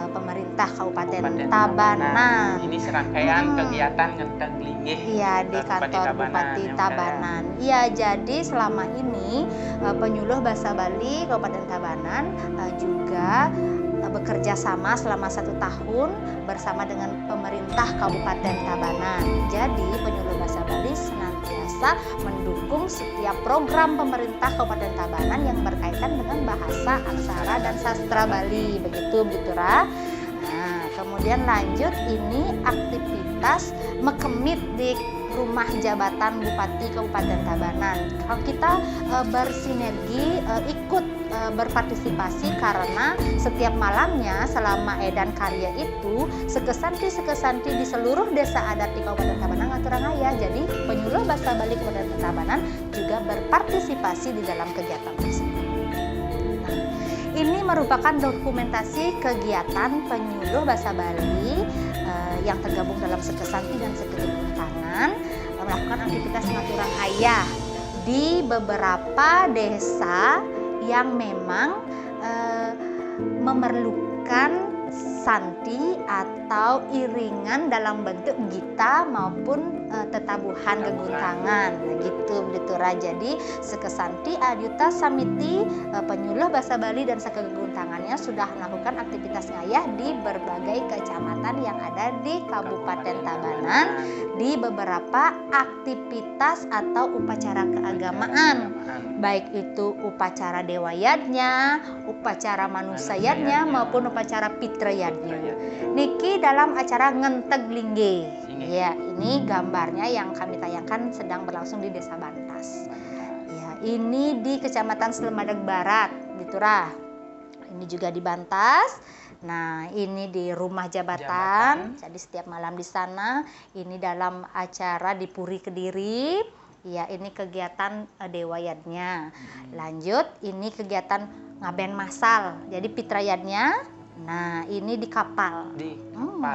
pemerintah Kabupaten Tabanan. Ini serangkaian kegiatan ngenteng linggih di kantor Bupati Tabanan. Iya, jadi selama ini Penyuluh Bahasa Bali Kabupaten Tabanan juga bekerja sama selama 1 tahun bersama dengan pemerintah Kabupaten Tabanan. Jadi Penyuluh Bahasa Bali senantiasa mendukung setiap program pemerintah Kabupaten Tabanan yang berkaitan dengan bahasa, aksara, dan sastra Bali. Begitu Mitra. Nah, kemudian lanjut, ini aktivitas mekemit di rumah jabatan Bupati Kabupaten Tabanan. Kalau kita bersinergi, ikut berpartisipasi, karena setiap malamnya selama edan karya itu sekesanti di seluruh desa adat di Kabupaten Tabanan ngaturangaya. Jadi penyuluh bahasa Bali Kabupaten Tabanan juga berpartisipasi di dalam kegiatan tersebut. Nah, ini merupakan dokumentasi kegiatan penyuluh bahasa Bali yang tergabung dalam sekesanti dan sekeguntangan melakukan aktivitas ngaturangaya di beberapa desa yang memang memerlukan santi atau iringan dalam bentuk gita maupun tetabuhan geguntangan gitu Blitura. Jadi sekesanti adyuta samiti penyuluh bahasa Bali dan sekeguntangannya sudah melakukan aktivitas ngayah di berbagai kecamatan yang ada di Kabupaten Tabanan di beberapa aktivitas atau upacara keagamaan, baik itu upacara dewayatnya, upacara manusayatnya maupun upacara pitrayatnya. Niki dalam acara ngenteg lingge. Ya, ini gambarnya yang kami tayangkan sedang berlangsung di Desa Bantas. Ya, ini di Kecamatan Slemadeg Barat, Blitura. Ini juga di Bantas. Nah, ini di rumah jabatan. Jadi setiap malam di sana. Ini dalam acara di Puri Kediri. Ya, ini kegiatan dewayatnya. Lanjut, ini kegiatan ngaben masal. Jadi pitrayatnya. Nah, ini di kapal.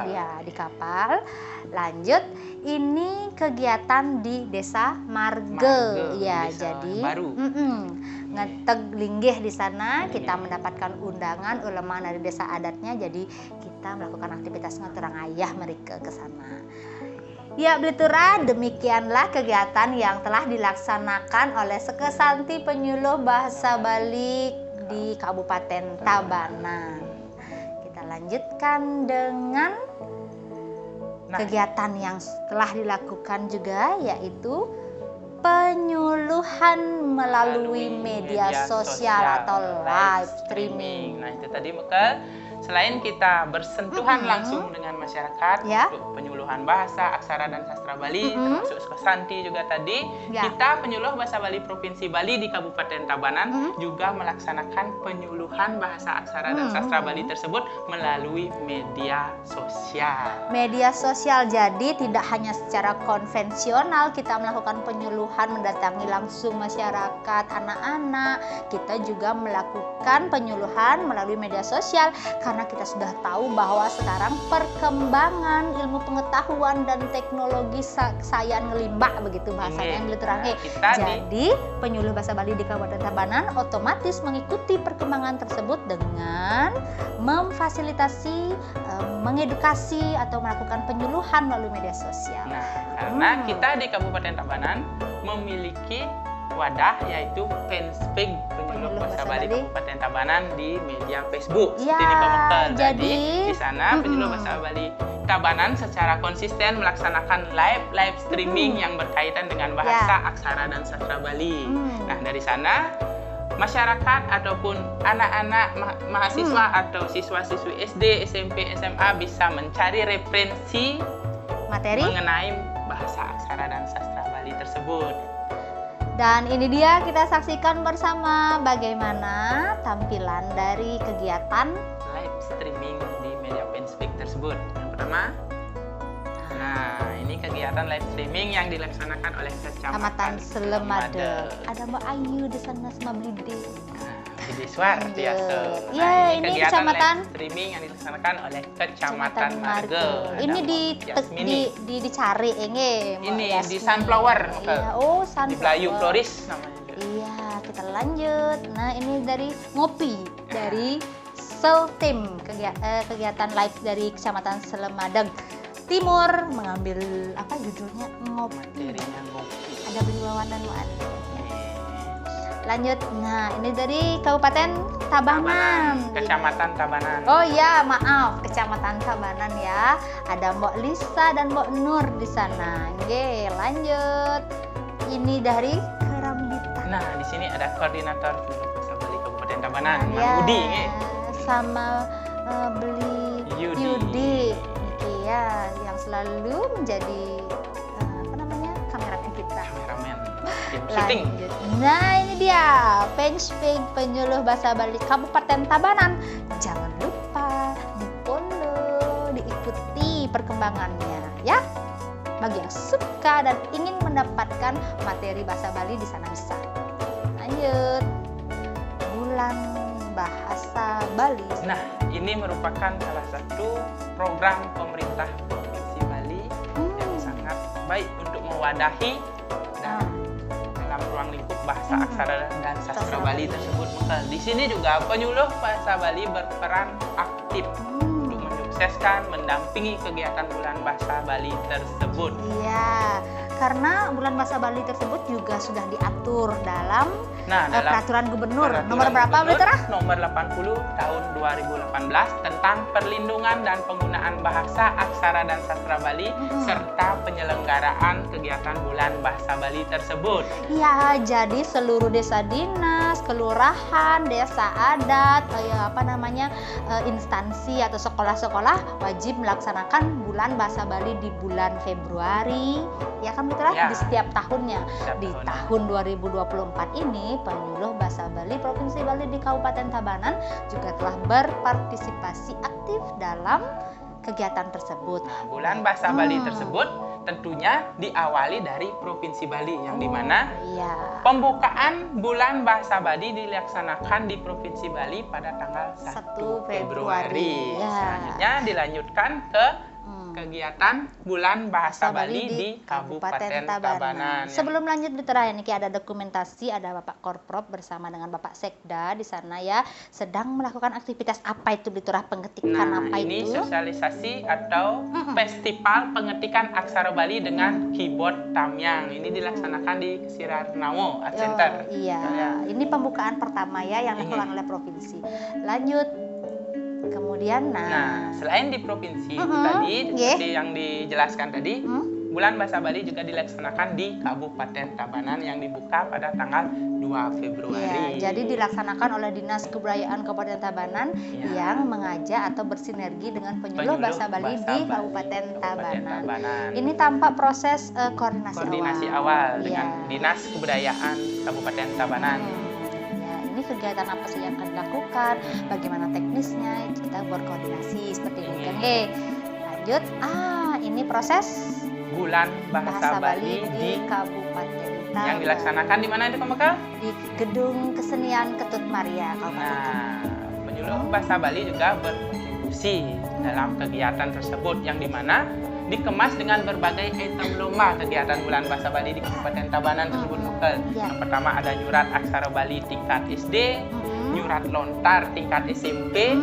Ya, di kapal. Lanjut, ini kegiatan di Desa Marge. Ya, desa jadi baru. Ngeteg linggih di sana. Kita mendapatkan undangan ulama dari desa adatnya. Jadi kita melakukan aktivitas ngaturangayah mereka ke sana. Ya, Blitura, demikianlah kegiatan yang telah dilaksanakan oleh Sekesanti Penyuluh Bahasa Bali di Kabupaten Tabanan. Kita lanjutkan dengan kegiatan yang telah dilakukan juga, yaitu penyuluhan melalui media sosial atau live streaming. Nah, itu tadi maka selain kita bersentuhan langsung dengan masyarakat untuk penyuluhan bahasa, aksara dan sastra Bali, termasuk Sekesanti juga tadi, kita penyuluh bahasa Bali Provinsi Bali di Kabupaten Tabanan juga melaksanakan penyuluhan bahasa, aksara dan sastra Bali tersebut melalui media sosial. Media sosial, jadi tidak hanya secara konvensional kita melakukan penyuluhan mendatangi langsung masyarakat, anak-anak, kita juga melakukan penyuluhan melalui media sosial. Karena kita sudah tahu bahwa sekarang perkembangan ilmu pengetahuan dan teknologi saya ngelimbah begitu bahasanya yang diterangin. Jadi penyuluh bahasa Bali di Kabupaten Tabanan otomatis mengikuti perkembangan tersebut dengan memfasilitasi, mengedukasi atau melakukan penyuluhan melalui media sosial. Nah, karena kita di Kabupaten Tabanan memiliki wadah yaitu Fanspage Penyuluh Bahasa Bali Kabupaten Tabanan di media Facebook. Ya, jadi di sana Penyuluh Bahasa Bali Tabanan secara konsisten melaksanakan live streaming yang berkaitan dengan bahasa, aksara dan sastra Bali. Nah, dari sana masyarakat ataupun anak-anak mahasiswa atau siswa-siswi SD, SMP, SMA bisa mencari referensi materi mengenai bahasa, aksara dan sastra Bali tersebut. Dan ini dia, kita saksikan bersama bagaimana tampilan dari kegiatan live streaming di media Fanspage tersebut. Yang pertama, nah ini kegiatan live streaming yang dilaksanakan oleh Kecamatan Slemadeg. Ada Mbak Ayu di sana sama Blidi. Jadi suar biasa. Iya, ini Kecamatan live streaming yang dilaksanakan oleh Kecamatan Marge. Ini dicari ini di Sunflower. Iya, Sunflower. Di Belayu Floris namanya. Iya, kita lanjut. Nah, ini dari Ngopi dari Seltim, kegiatan live dari Kecamatan Slemadeg Timur, mengambil apa judulnya, ngopi. Materinya ngopi. Ada beriwawan dan mu'ad. Lanjut, nah ini dari Kabupaten Tabanan. Kecamatan Tabanan. Oh iya, maaf, Kecamatan Tabanan ya. Ada Mbok Lisa dan Mbok Nur di sana. Oke, lanjut. Ini dari Kerambitan. Nah, di sini ada koordinator Penyuluh Bahasa Bali Kabupaten Tabanan, ya, Budi. Sama Beli Yudi. Ya, yang selalu menjadi syuting. Nah, ini dia fanpage penyuluh bahasa Bali Kabupaten Tabanan. Jangan lupa di-follow, diikuti perkembangannya ya. Bagi yang suka dan ingin mendapatkan materi bahasa Bali di sana bisa. Lanjut. Bulan Bahasa Bali. Nah, ini merupakan salah satu program pemerintah Provinsi Bali yang sangat baik untuk mewadahi dan dalam ruang lingkup bahasa aksara dan sastra Bali tersebut. Maka di sini juga penyuluh bahasa Bali berperan aktif untuk mensukseskan, mendampingi kegiatan Bulan Bahasa Bali tersebut. Iya, karena Bulan Bahasa Bali tersebut juga sudah diatur dalam peraturan gubernur nomor berapa, Betra? Nomor 80 tahun 2018 tentang perlindungan dan penggunaan bahasa, aksara dan sastra Bali serta penyelenggaraan kegiatan Bulan Bahasa Bali tersebut. Ya, jadi seluruh desa dinas, kelurahan, desa adat, instansi atau sekolah-sekolah wajib melaksanakan Bulan Bahasa Bali di bulan Februari, ya kan Betra? Ya. Di setiap tahunnya. Di tahun 2024 ini penyuluh bahasa Bali Provinsi Bali di Kabupaten Tabanan juga telah berpartisipasi aktif dalam kegiatan tersebut. Nah, Bulan Bahasa Bali tersebut tentunya diawali dari Provinsi Bali yang dimana pembukaan Bulan Bahasa Bali dilaksanakan di Provinsi Bali pada tanggal 1 Februari. Selanjutnya dilanjutkan ke kegiatan Bulan Bahasa Bali di Kabupaten Tabanan. Sebelum lanjut Betra, ini ada dokumentasi, ada Bapak Korprop bersama dengan Bapak Sekda di sana ya, sedang melakukan aktivitas apa itu Betra, pengetikan apa ini itu? Sosialisasi atau festival pengetikan aksara Bali dengan keyboard Tamyang. Ini dilaksanakan di Siratnamo Art Center. Iya, ini pembukaan pertama ya yang dilakukan oleh provinsi. Lanjut. Kemudian, selain di provinsi tadi, seperti yang dijelaskan tadi, Bulan Bahasa Bali juga dilaksanakan di Kabupaten Tabanan yang dibuka pada tanggal 2 Februari. Ya, jadi dilaksanakan oleh Dinas Kebudayaan Kabupaten Tabanan yang mengajak atau bersinergi dengan penyuluh bahasa Bali di Kabupaten Tabanan. Ini tanpa proses koordinasi awal dengan Dinas Kebudayaan Kabupaten Tabanan. Ini kegiatan apa sih yang akan dilakukan, bagaimana teknisnya, kita berkoordinasi seperti ini kan. Lanjut, ini proses Bulan Bahasa Bali di Kabupaten Tabanan. Yang dilaksanakan di mana itu Kang Bekal? Di Gedung Kesenian Ketut Maria, Kabupaten. Penyuluh Bahasa Bali juga berkontribusi dalam kegiatan tersebut yang dimana dikemas dengan berbagai item lomba kegiatan Bulan Bahasa Bali di Kabupaten Tabanan tersebut. Yang pertama ada nyurat aksara Bali tingkat SD, nyurat lontar tingkat SMP,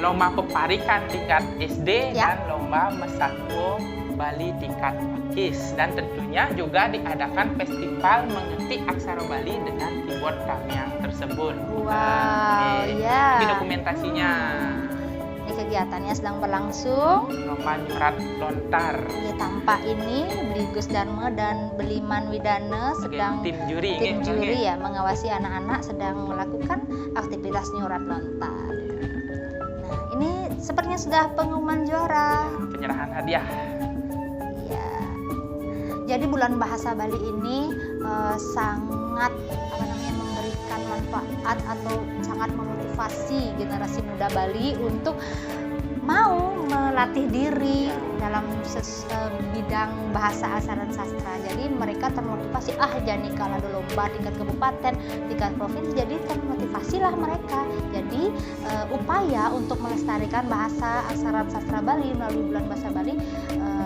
lomba peparikan tingkat SD, dan lomba mesakwo Bali tingkat pakis. Dan tentunya juga diadakan festival mengetik aksara Bali dengan keyboard Tamyang tersebut. Ini dokumentasinya. Kegiatannya sedang berlangsung. Lomba nyurat lontar. Ya, tampak ini Beli Gus Dharma dan Beliman Widana sedang tim juri ya mengawasi anak-anak sedang melakukan aktivitas nyurat lontar. Nah, ini sepertinya sudah pengumuman juara. Penyerahan hadiah. Iya. Jadi Bulan Bahasa Bali ini sangat memberikan manfaat atau sangat memotivasi generasi muda Bali untuk mau melatih diri dalam bidang bahasa aksara dan sastra. Jadi mereka termotivasi, jadi kalau ada lomba tingkat kabupaten, tingkat provinsi, jadi termotivasilah mereka. Jadi upaya untuk melestarikan bahasa aksara dan sastra Bali melalui Bulan Bahasa Bali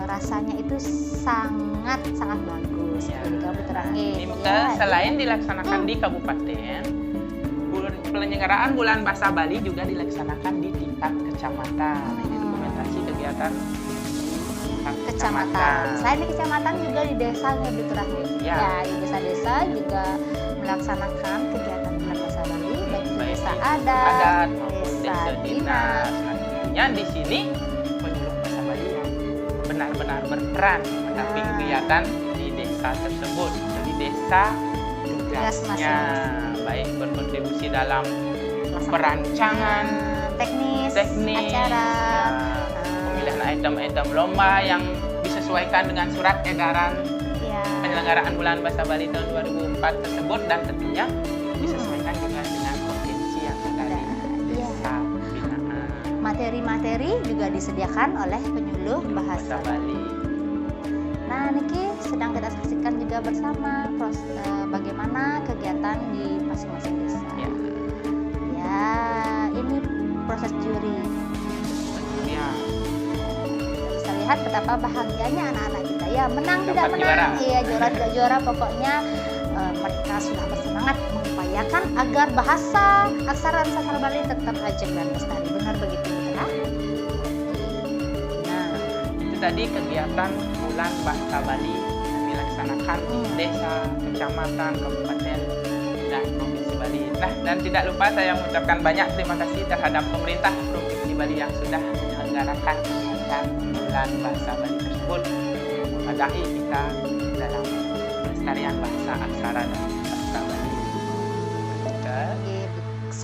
rasanya itu sangat bagus. Selain dilaksanakan di kabupaten, penyelenggaraan Bulan Bahasa Bali juga dilaksanakan di tingkat kecamatan. Ini dokumentasi kegiatan kecamatan. Selain di kecamatan juga di desanya terakhir. Di desa-desa juga melaksanakan kegiatan Bulan Bahasa Bali, baik di desa adat, desa dinas. Tentunya di sini penyuluh bahasa Bali yang benar-benar berperan mendampingi kegiatan di desa tersebut. Jadi desa tugasnya baik berkontribusi dalam perancangan, teknis acara, pemilihan item-item lomba yang disesuaikan dengan surat edaran penyelenggaraan penyelenggaraan Bulan Bahasa Bali tahun 2004 tersebut, dan tentunya disesuaikan juga dengan potensi yang ada di desa binaan. Materi-materi juga disediakan oleh penyuluh bahasa Bali. Nah, Niki sedang kita saksikan juga bersama bagaimana kegiatan di masing-masing desa. Ya, ini proses juri. Ya. Bisa lihat betapa bahagianya anak-anak kita. Ya, menang Dapat tidak menang, juara. iya juara tidak juara, pokoknya mereka sudah bersemangat mengupayakan agar bahasa, aksara dan sastra Bali tetap ajak dan lestari. Benar begitu, ya? Nah, Itu tadi kegiatan Bulan Bahasa Bali yang dilaksanakan di desa, kecamatan, kabupaten, dan provinsi Bali. Nah, dan tidak lupa saya mengucapkan banyak terima kasih terhadap pemerintah Provinsi Bali yang sudah menyelenggarakan kegiatan Bulan Bahasa Bali tersebut, memadahi kita dalam pelestarian bahasa, aksara, dan sastra Bali.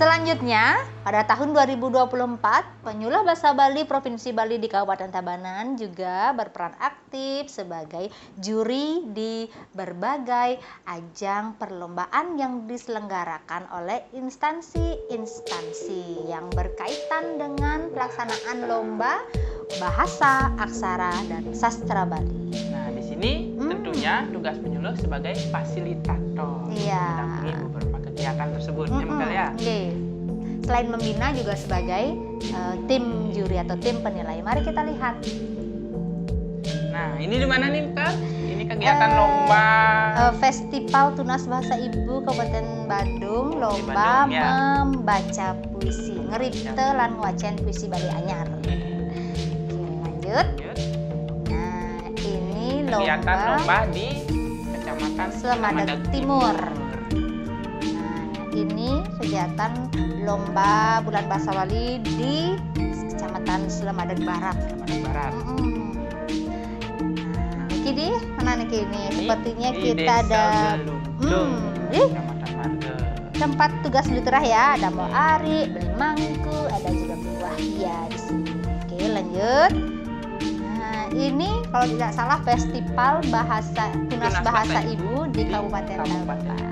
selanjutnya, pada tahun 2024, Penyuluh Bahasa Bali Provinsi Bali di Kabupaten Tabanan juga berperan aktif sebagai juri di berbagai ajang perlombaan yang diselenggarakan oleh instansi-instansi yang berkaitan dengan pelaksanaan lomba bahasa, aksara, dan sastra Bali. Nah, di sini tentunya tugas penyuluh sebagai fasilitator, mendampingi beberapa kegiatan tersebut, ya. Selain membina juga sebagai tim juri atau tim penilai. Mari kita lihat. Nah, ini di mana nih, Kak? Ini kegiatan lomba Festival Tunas Bahasa Ibu Kabupaten Bandung, lomba Bandung, ya. membaca puisi, ngeripte lan ngwacen puisi Bali anyar. Oke, lanjut. Nah, ini kegiatan lomba di Kecamatan Slemadeg Timur. Ini kegiatan lomba Bulan Bahasa Bali di Kecamatan Slemadeg Barat. Niki mana Niki ini? Sepertinya kita ada Kecamatan Marga. tempat tugas Bliturah ya. Ada Mo Ari, Beli Mangku, ada juga Bu Wahya di sini. Oke, lanjut. Nah, ini kalau tidak salah festival bahasa Tunas Bahasa Ibu di Kabupaten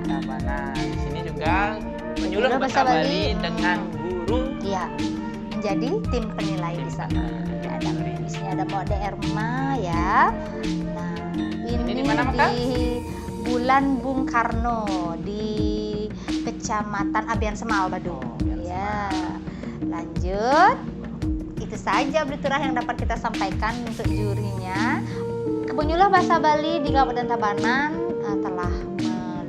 Tabanan. Di sini juga penyuluh bahasa Bali dengan guru, ya, menjadi tim penilai di sana. Ada di sini ada Mode Erma ya. Nah, ini di mana, Maka? Di Bulan Bung Karno di Kecamatan Abian Semal, Badung. Ya. Lanjut. Itu saja Bliturah yang dapat kita sampaikan untuk jurinya. Penyuluh Bahasa Bali di Kabupaten Tabanan telah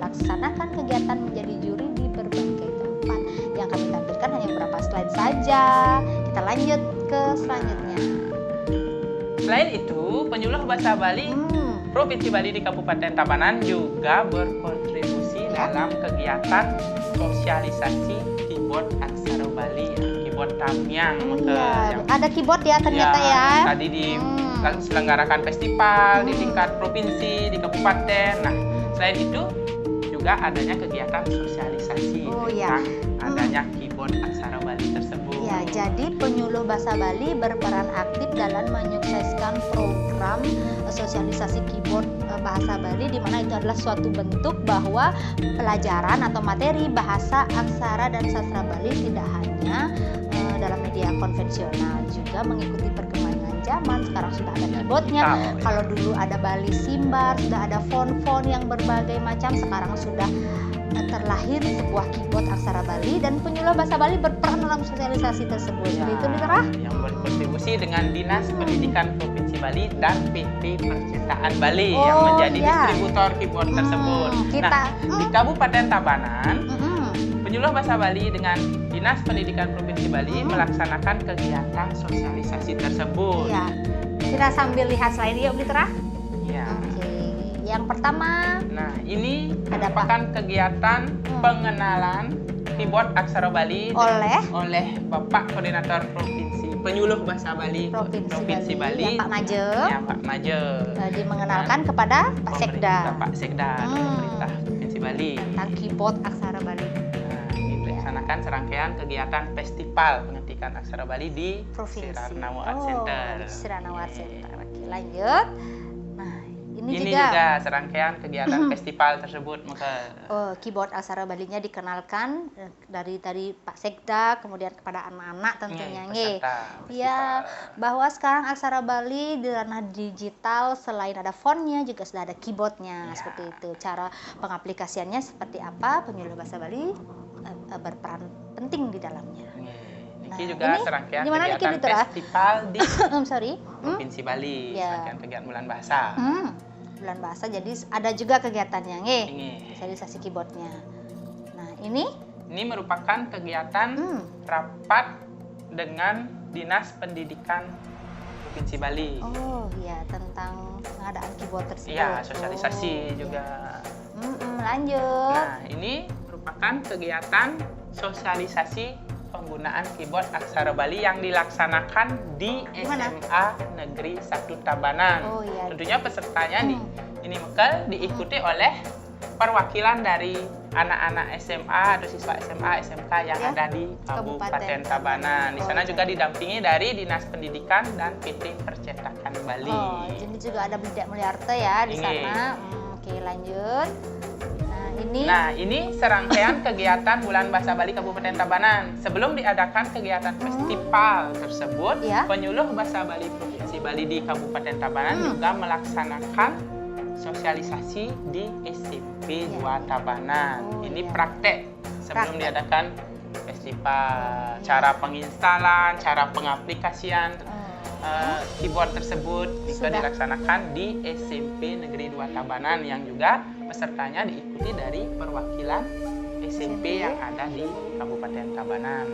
melaksanakan kegiatan menjadi juri di berbagai tempat. Yang kami tampilkan hanya beberapa slide saja. Kita lanjut ke selanjutnya. Selain itu, penyuluh bahasa Bali Provinsi Bali di Kabupaten Tabanan juga berkontribusi dalam kegiatan sosialisasi keyboard aksara Bali, keyboard Tamiang. Ada keyboard ya ternyata ya. Tadi diselenggarakan festival di tingkat provinsi, di kabupaten. Nah, selain itu juga adanya kegiatan sosialisasi tentang adanya keyboard aksara Bali tersebut. Ya, jadi penyuluh bahasa Bali berperan aktif dalam menyukseskan program sosialisasi keyboard bahasa Bali, di mana itu adalah suatu bentuk bahwa pelajaran atau materi bahasa, aksara, dan sastra Bali tidak hanya dalam media konvensional, juga mengikuti perkembangan zaman. Sekarang sudah ada keyboardnya. Kalau dulu ada Bali Simbar, sudah ada font-font yang berbagai macam. Sekarang sudah terlahir sebuah keyboard aksara Bali, dan penyuluh bahasa Bali berperan dalam sosialisasi tersebut. Itu Bliturah yang berkontribusi dengan Dinas Pendidikan Provinsi Bali dan PT Percetaan Bali yang menjadi distributor keyboard tersebut. Di Kabupaten Tabanan, penyuluh bahasa Bali dengan Dinas Pendidikan Provinsi Bali melaksanakan kegiatan sosialisasi tersebut. Iya. Kita sambil lihat slide yuk Bliturah. Iya. Oke. Yang pertama, ini merupakan kegiatan pengenalan keyboard aksara Bali oleh Bapak Koordinator Provinsi Penyuluh Bahasa Bali Provinsi Bali, Pak Maje. Ya, Pak Maje. Dimengenalkan kepada Pak Sekda. Pak Sekda pemerintah Provinsi Bali tentang keyboard aksara Bali. Dilaksanakan serangkaian kegiatan festival pengetikan aksara Bali di Provinsi Siranawa Art Center. Siranawa Art Center. Oke, lanjut. Nah, Ini juga serangkaian kegiatan festival tersebut. Keyboard Aksara Balinya dikenalkan dari Pak Sekda, kemudian kepada anak-anak tentunya. Ya, bahwa sekarang Aksara Bali di ranah digital selain ada fontnya juga sudah ada keyboardnya, seperti itu. Cara pengaplikasiannya seperti apa, penyuluh bahasa Bali berperan penting di dalamnya. Ini juga serangkaian kegiatan festival di Provinsi Bali, serangkaian kegiatan bulan bahasa. Bulan bahasa, jadi ada juga kegiatannya, sosialisasi keyboardnya. Nah, ini merupakan kegiatan rapat dengan Dinas Pendidikan Provinsi Bali. Oh iya, tentang pengadaan keyboard tersebut. Iya, sosialisasi juga. Lanjut. Nah, ini merupakan kegiatan sosialisasi penggunaan keyboard Aksara Bali yang dilaksanakan di SMA Negeri 1 Tabanan. Tentunya pesertanya ini diikuti oleh perwakilan dari anak-anak SMA atau siswa SMA, SMK yang ada di Kabupaten Tabanan. Di sana juga didampingi dari Dinas Pendidikan dan PT Percetakan Bali. Jadi juga ada Bidak Mulyarte ya di sana. Oke, lanjut. Ini serangkaian kegiatan Bulan Bahasa Bali Kabupaten Tabanan. Sebelum diadakan kegiatan festival tersebut, penyuluh Bahasa Bali Provinsi Bali di Kabupaten Tabanan juga melaksanakan sosialisasi di SMP 2 Tabanan. Ini praktek sebelum diadakan festival. Cara penginstalan, cara pengaplikasian keyboard tersebut juga dilaksanakan di SMP Negeri 2 Tabanan yang juga pesertanya diikuti dari perwakilan SMP yang ada di Kabupaten Tabanan.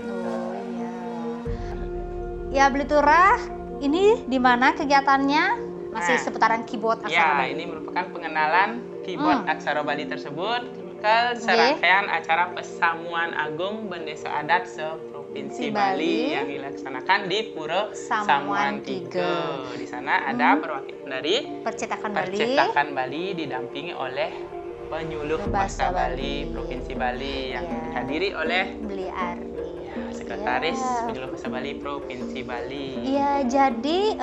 Ya, Bliturah, ini di mana kegiatannya? Masih seputaran keyboard Aksara Bali. Ini merupakan pengenalan keyboard Aksara Bali tersebut ke serangkaian acara Pesamuan Agung Bendesa Adat Provinsi Bali yang dilaksanakan di Pura Samuan 3. Di sana ada perwakilan dari Percetakan Bali didampingi oleh penyuluh Bahasa Bali Provinsi Bali yang dihadiri oleh Beli Ari, Sekretaris Penyuluh Bahasa Bali Provinsi Bali. Iya, jadi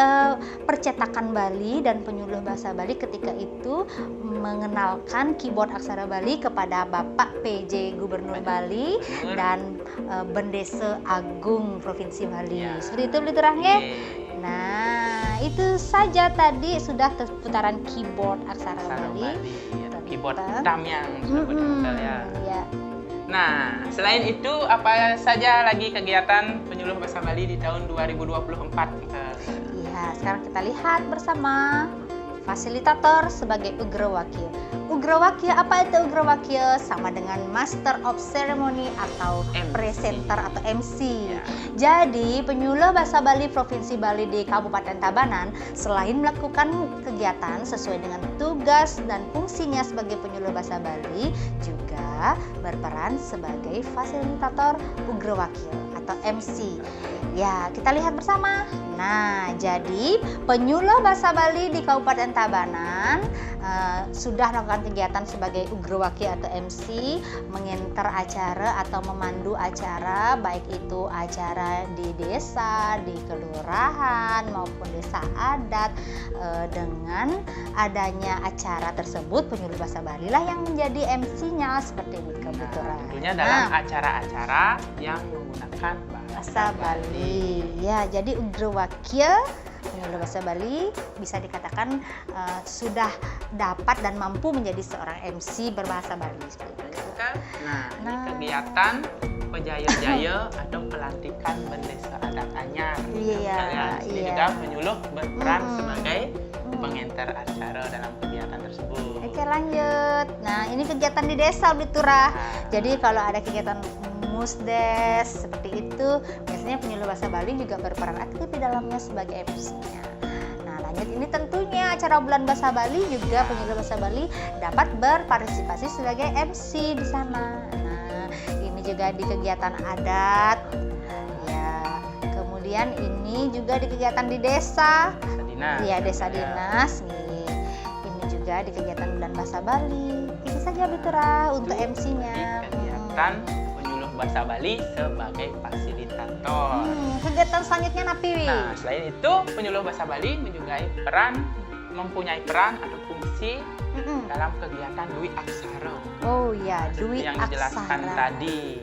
Percetakan Bali dan Penyuluh Bahasa Bali ketika itu mengenalkan keyboard Aksara Bali kepada Bapak PJ Gubernur Bali dan Bendesa Agung Provinsi Bali. Seperti itu Bliturah. Nah, itu saja tadi sudah seputaran keyboard Aksara Bali. Keyboard hitam yang disebut Nah, selain itu apa saja lagi kegiatan penyuluh bahasa Bali di tahun 2024? Iya, sekarang kita lihat bersama fasilitator sebagai Ugrawakil. Ugrawakil, apa itu Ugrawakil? Sama dengan Master of Ceremony atau presenter atau MC. Jadi, penyuluh bahasa Bali Provinsi Bali di Kabupaten Tabanan selain melakukan kegiatan sesuai dengan tugas dan fungsinya sebagai penyuluh bahasa Bali, juga berperan sebagai fasilitator Ugrawakil atau MC. Ya, kita lihat bersama. Nah, jadi penyuluh bahasa Bali di Kabupaten Tabanan sudah melakukan kegiatan sebagai Ugrawakil atau MC, mengenter acara atau memandu acara, baik itu acara di desa, di kelurahan maupun desa adat. Dengan adanya acara tersebut, penyuluh bahasa Bali lah yang menjadi MC-nya seperti itu. Tentunya dalam acara-acara yang menggunakan bahasa Bali. Ya, jadi Ugrawakil penyuluh bahasa Bali bisa dikatakan sudah dapat dan mampu menjadi seorang MC berbahasa Bali. Nah, ini kegiatan Pejaya-jaya atau pelantikan Bendesa Adat Anyar. Ini juga penyuluh berperan sebagai pengenter acara dalam kegiatan tersebut. Oke, lanjut. Nah, ini kegiatan di desa Bliturah. Jadi kalau ada kegiatan musdes seperti itu, biasanya penyuluh bahasa Bali juga berperan aktif di dalamnya sebagai MC-nya. Nah, lanjut, ini tentunya acara Bulan Bahasa Bali juga penyuluh bahasa Bali dapat berpartisipasi sebagai MC di sana. Nah, ini juga di kegiatan adat. Ya, kemudian ini juga di kegiatan di desa. Desa dinas. Ini juga di kegiatan Bulan Bahasa Bali. Itu saja Bliturah untuk MC-nya. Kegiatan Bahasa Bali sebagai fasilitator. Kegiatan selanjutnya Napi. Nah, selain itu penyuluh bahasa Bali mempunyai peran atau fungsi berpartisipasi dalam kegiatan Dwi Aksara. Oh ya, Dwi yang Aksara. dijelaskan tadi.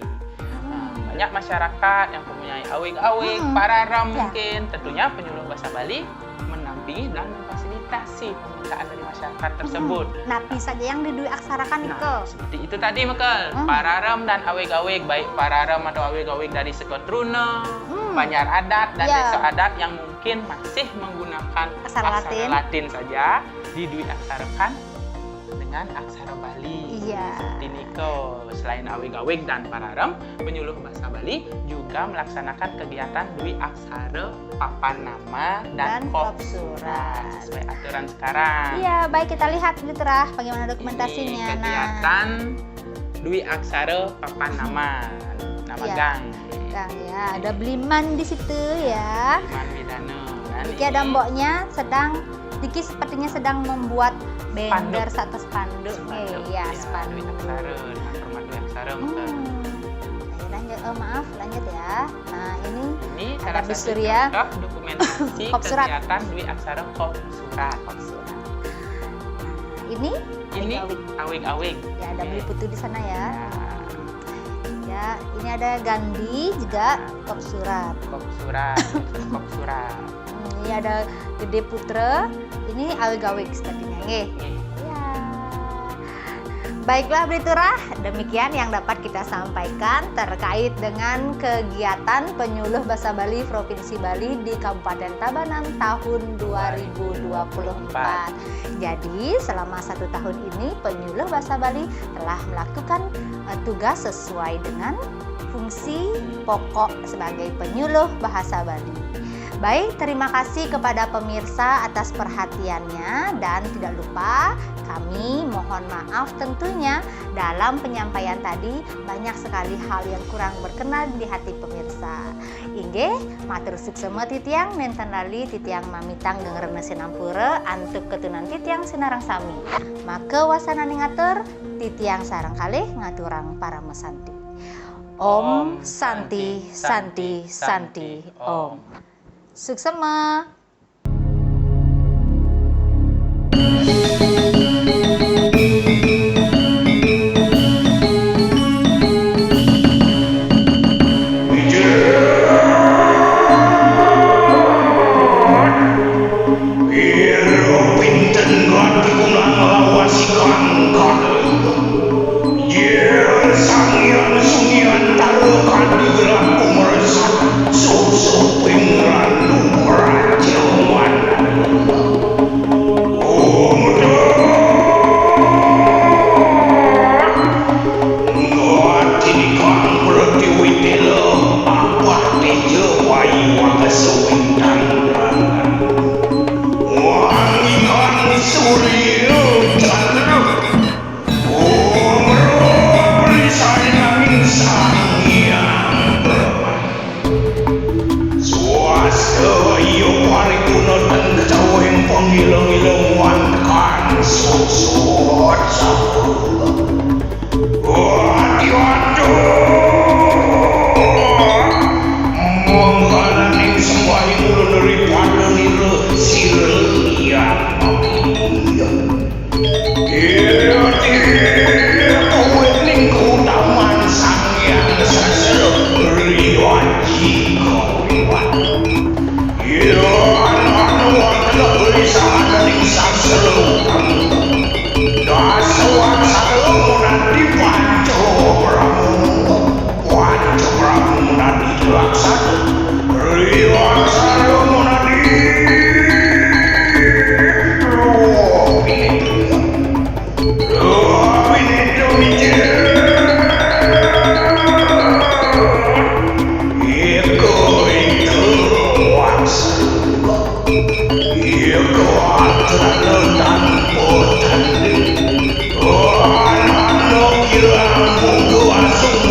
Banyak masyarakat yang mempunyai awig-awig, pararam mungkin. Tentunya penyuluh bahasa Bali mendampingi dan memfasilitasi permintaan dari masyarakat tersebut. Napi saja yang di Dwi Aksara kan itu. Seperti itu tadi Mekel. Pararam dan awig-awig, baik pararam atau awig-awig dari Sekotruna, Banjar Adat dan desa adat yang mungkin masih menggunakan aksara Latin saja di Dwi Aksarakan dengan aksara Bali. Seperti niko. Selain awig-awig dan pararam, penyuluh bahasa Bali juga melaksanakan kegiatan Dwi Aksara, papan nama dan kop surat sesuai aturan sekarang. Iya, baik kita lihat Literah bagaimana dokumentasinya. Ini kegiatan Dwi Aksara, papan nama gang. Gang ya, ada Bliman di situ ya. Bliman Widana. Iki ada mboknya Diki sepertinya sedang membuat banner atau spanduk. Ya, spanduk. Dwi Aksara, dengan format Dwi Aksara. Maaf, lanjut ya. Nah, ini salah ada satu Surya. contoh dokumentasi kegiatan Dwi Aksara kop surat. Ini awig-awig. Ya, ada beli putu di sana ya. Ya, ini ada Gandhi juga kop surat. Kop surat. Ini ada Gede Putra. Ini awig-awig sepertinya, nggih. Ya. Baiklah Bliturah, demikian yang dapat kita sampaikan terkait dengan kegiatan penyuluh bahasa Bali Provinsi Bali di Kabupaten Tabanan tahun 2024. Jadi selama 1 tahun ini penyuluh bahasa Bali telah melakukan tugas sesuai dengan fungsi pokok sebagai penyuluh bahasa Bali. Baik, terima kasih kepada pemirsa atas perhatiannya dan tidak lupa kami mohon maaf tentunya dalam penyampaian tadi banyak sekali hal yang kurang berkenan di hati pemirsa. Inggih, matur suksema titiang nenten lali titiang mamitang gengrene sinampura antuk ketunan titiang sinarang sami. Maka wasanane ngatur titiang sareng kalih ngaturang para mesanti. Om Santi Santi Santi Om. Suksema.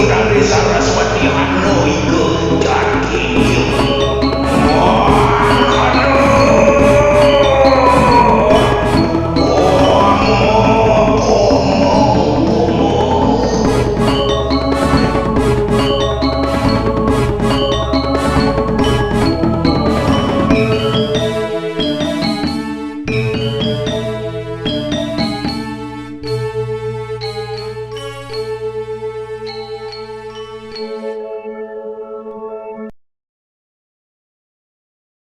Dari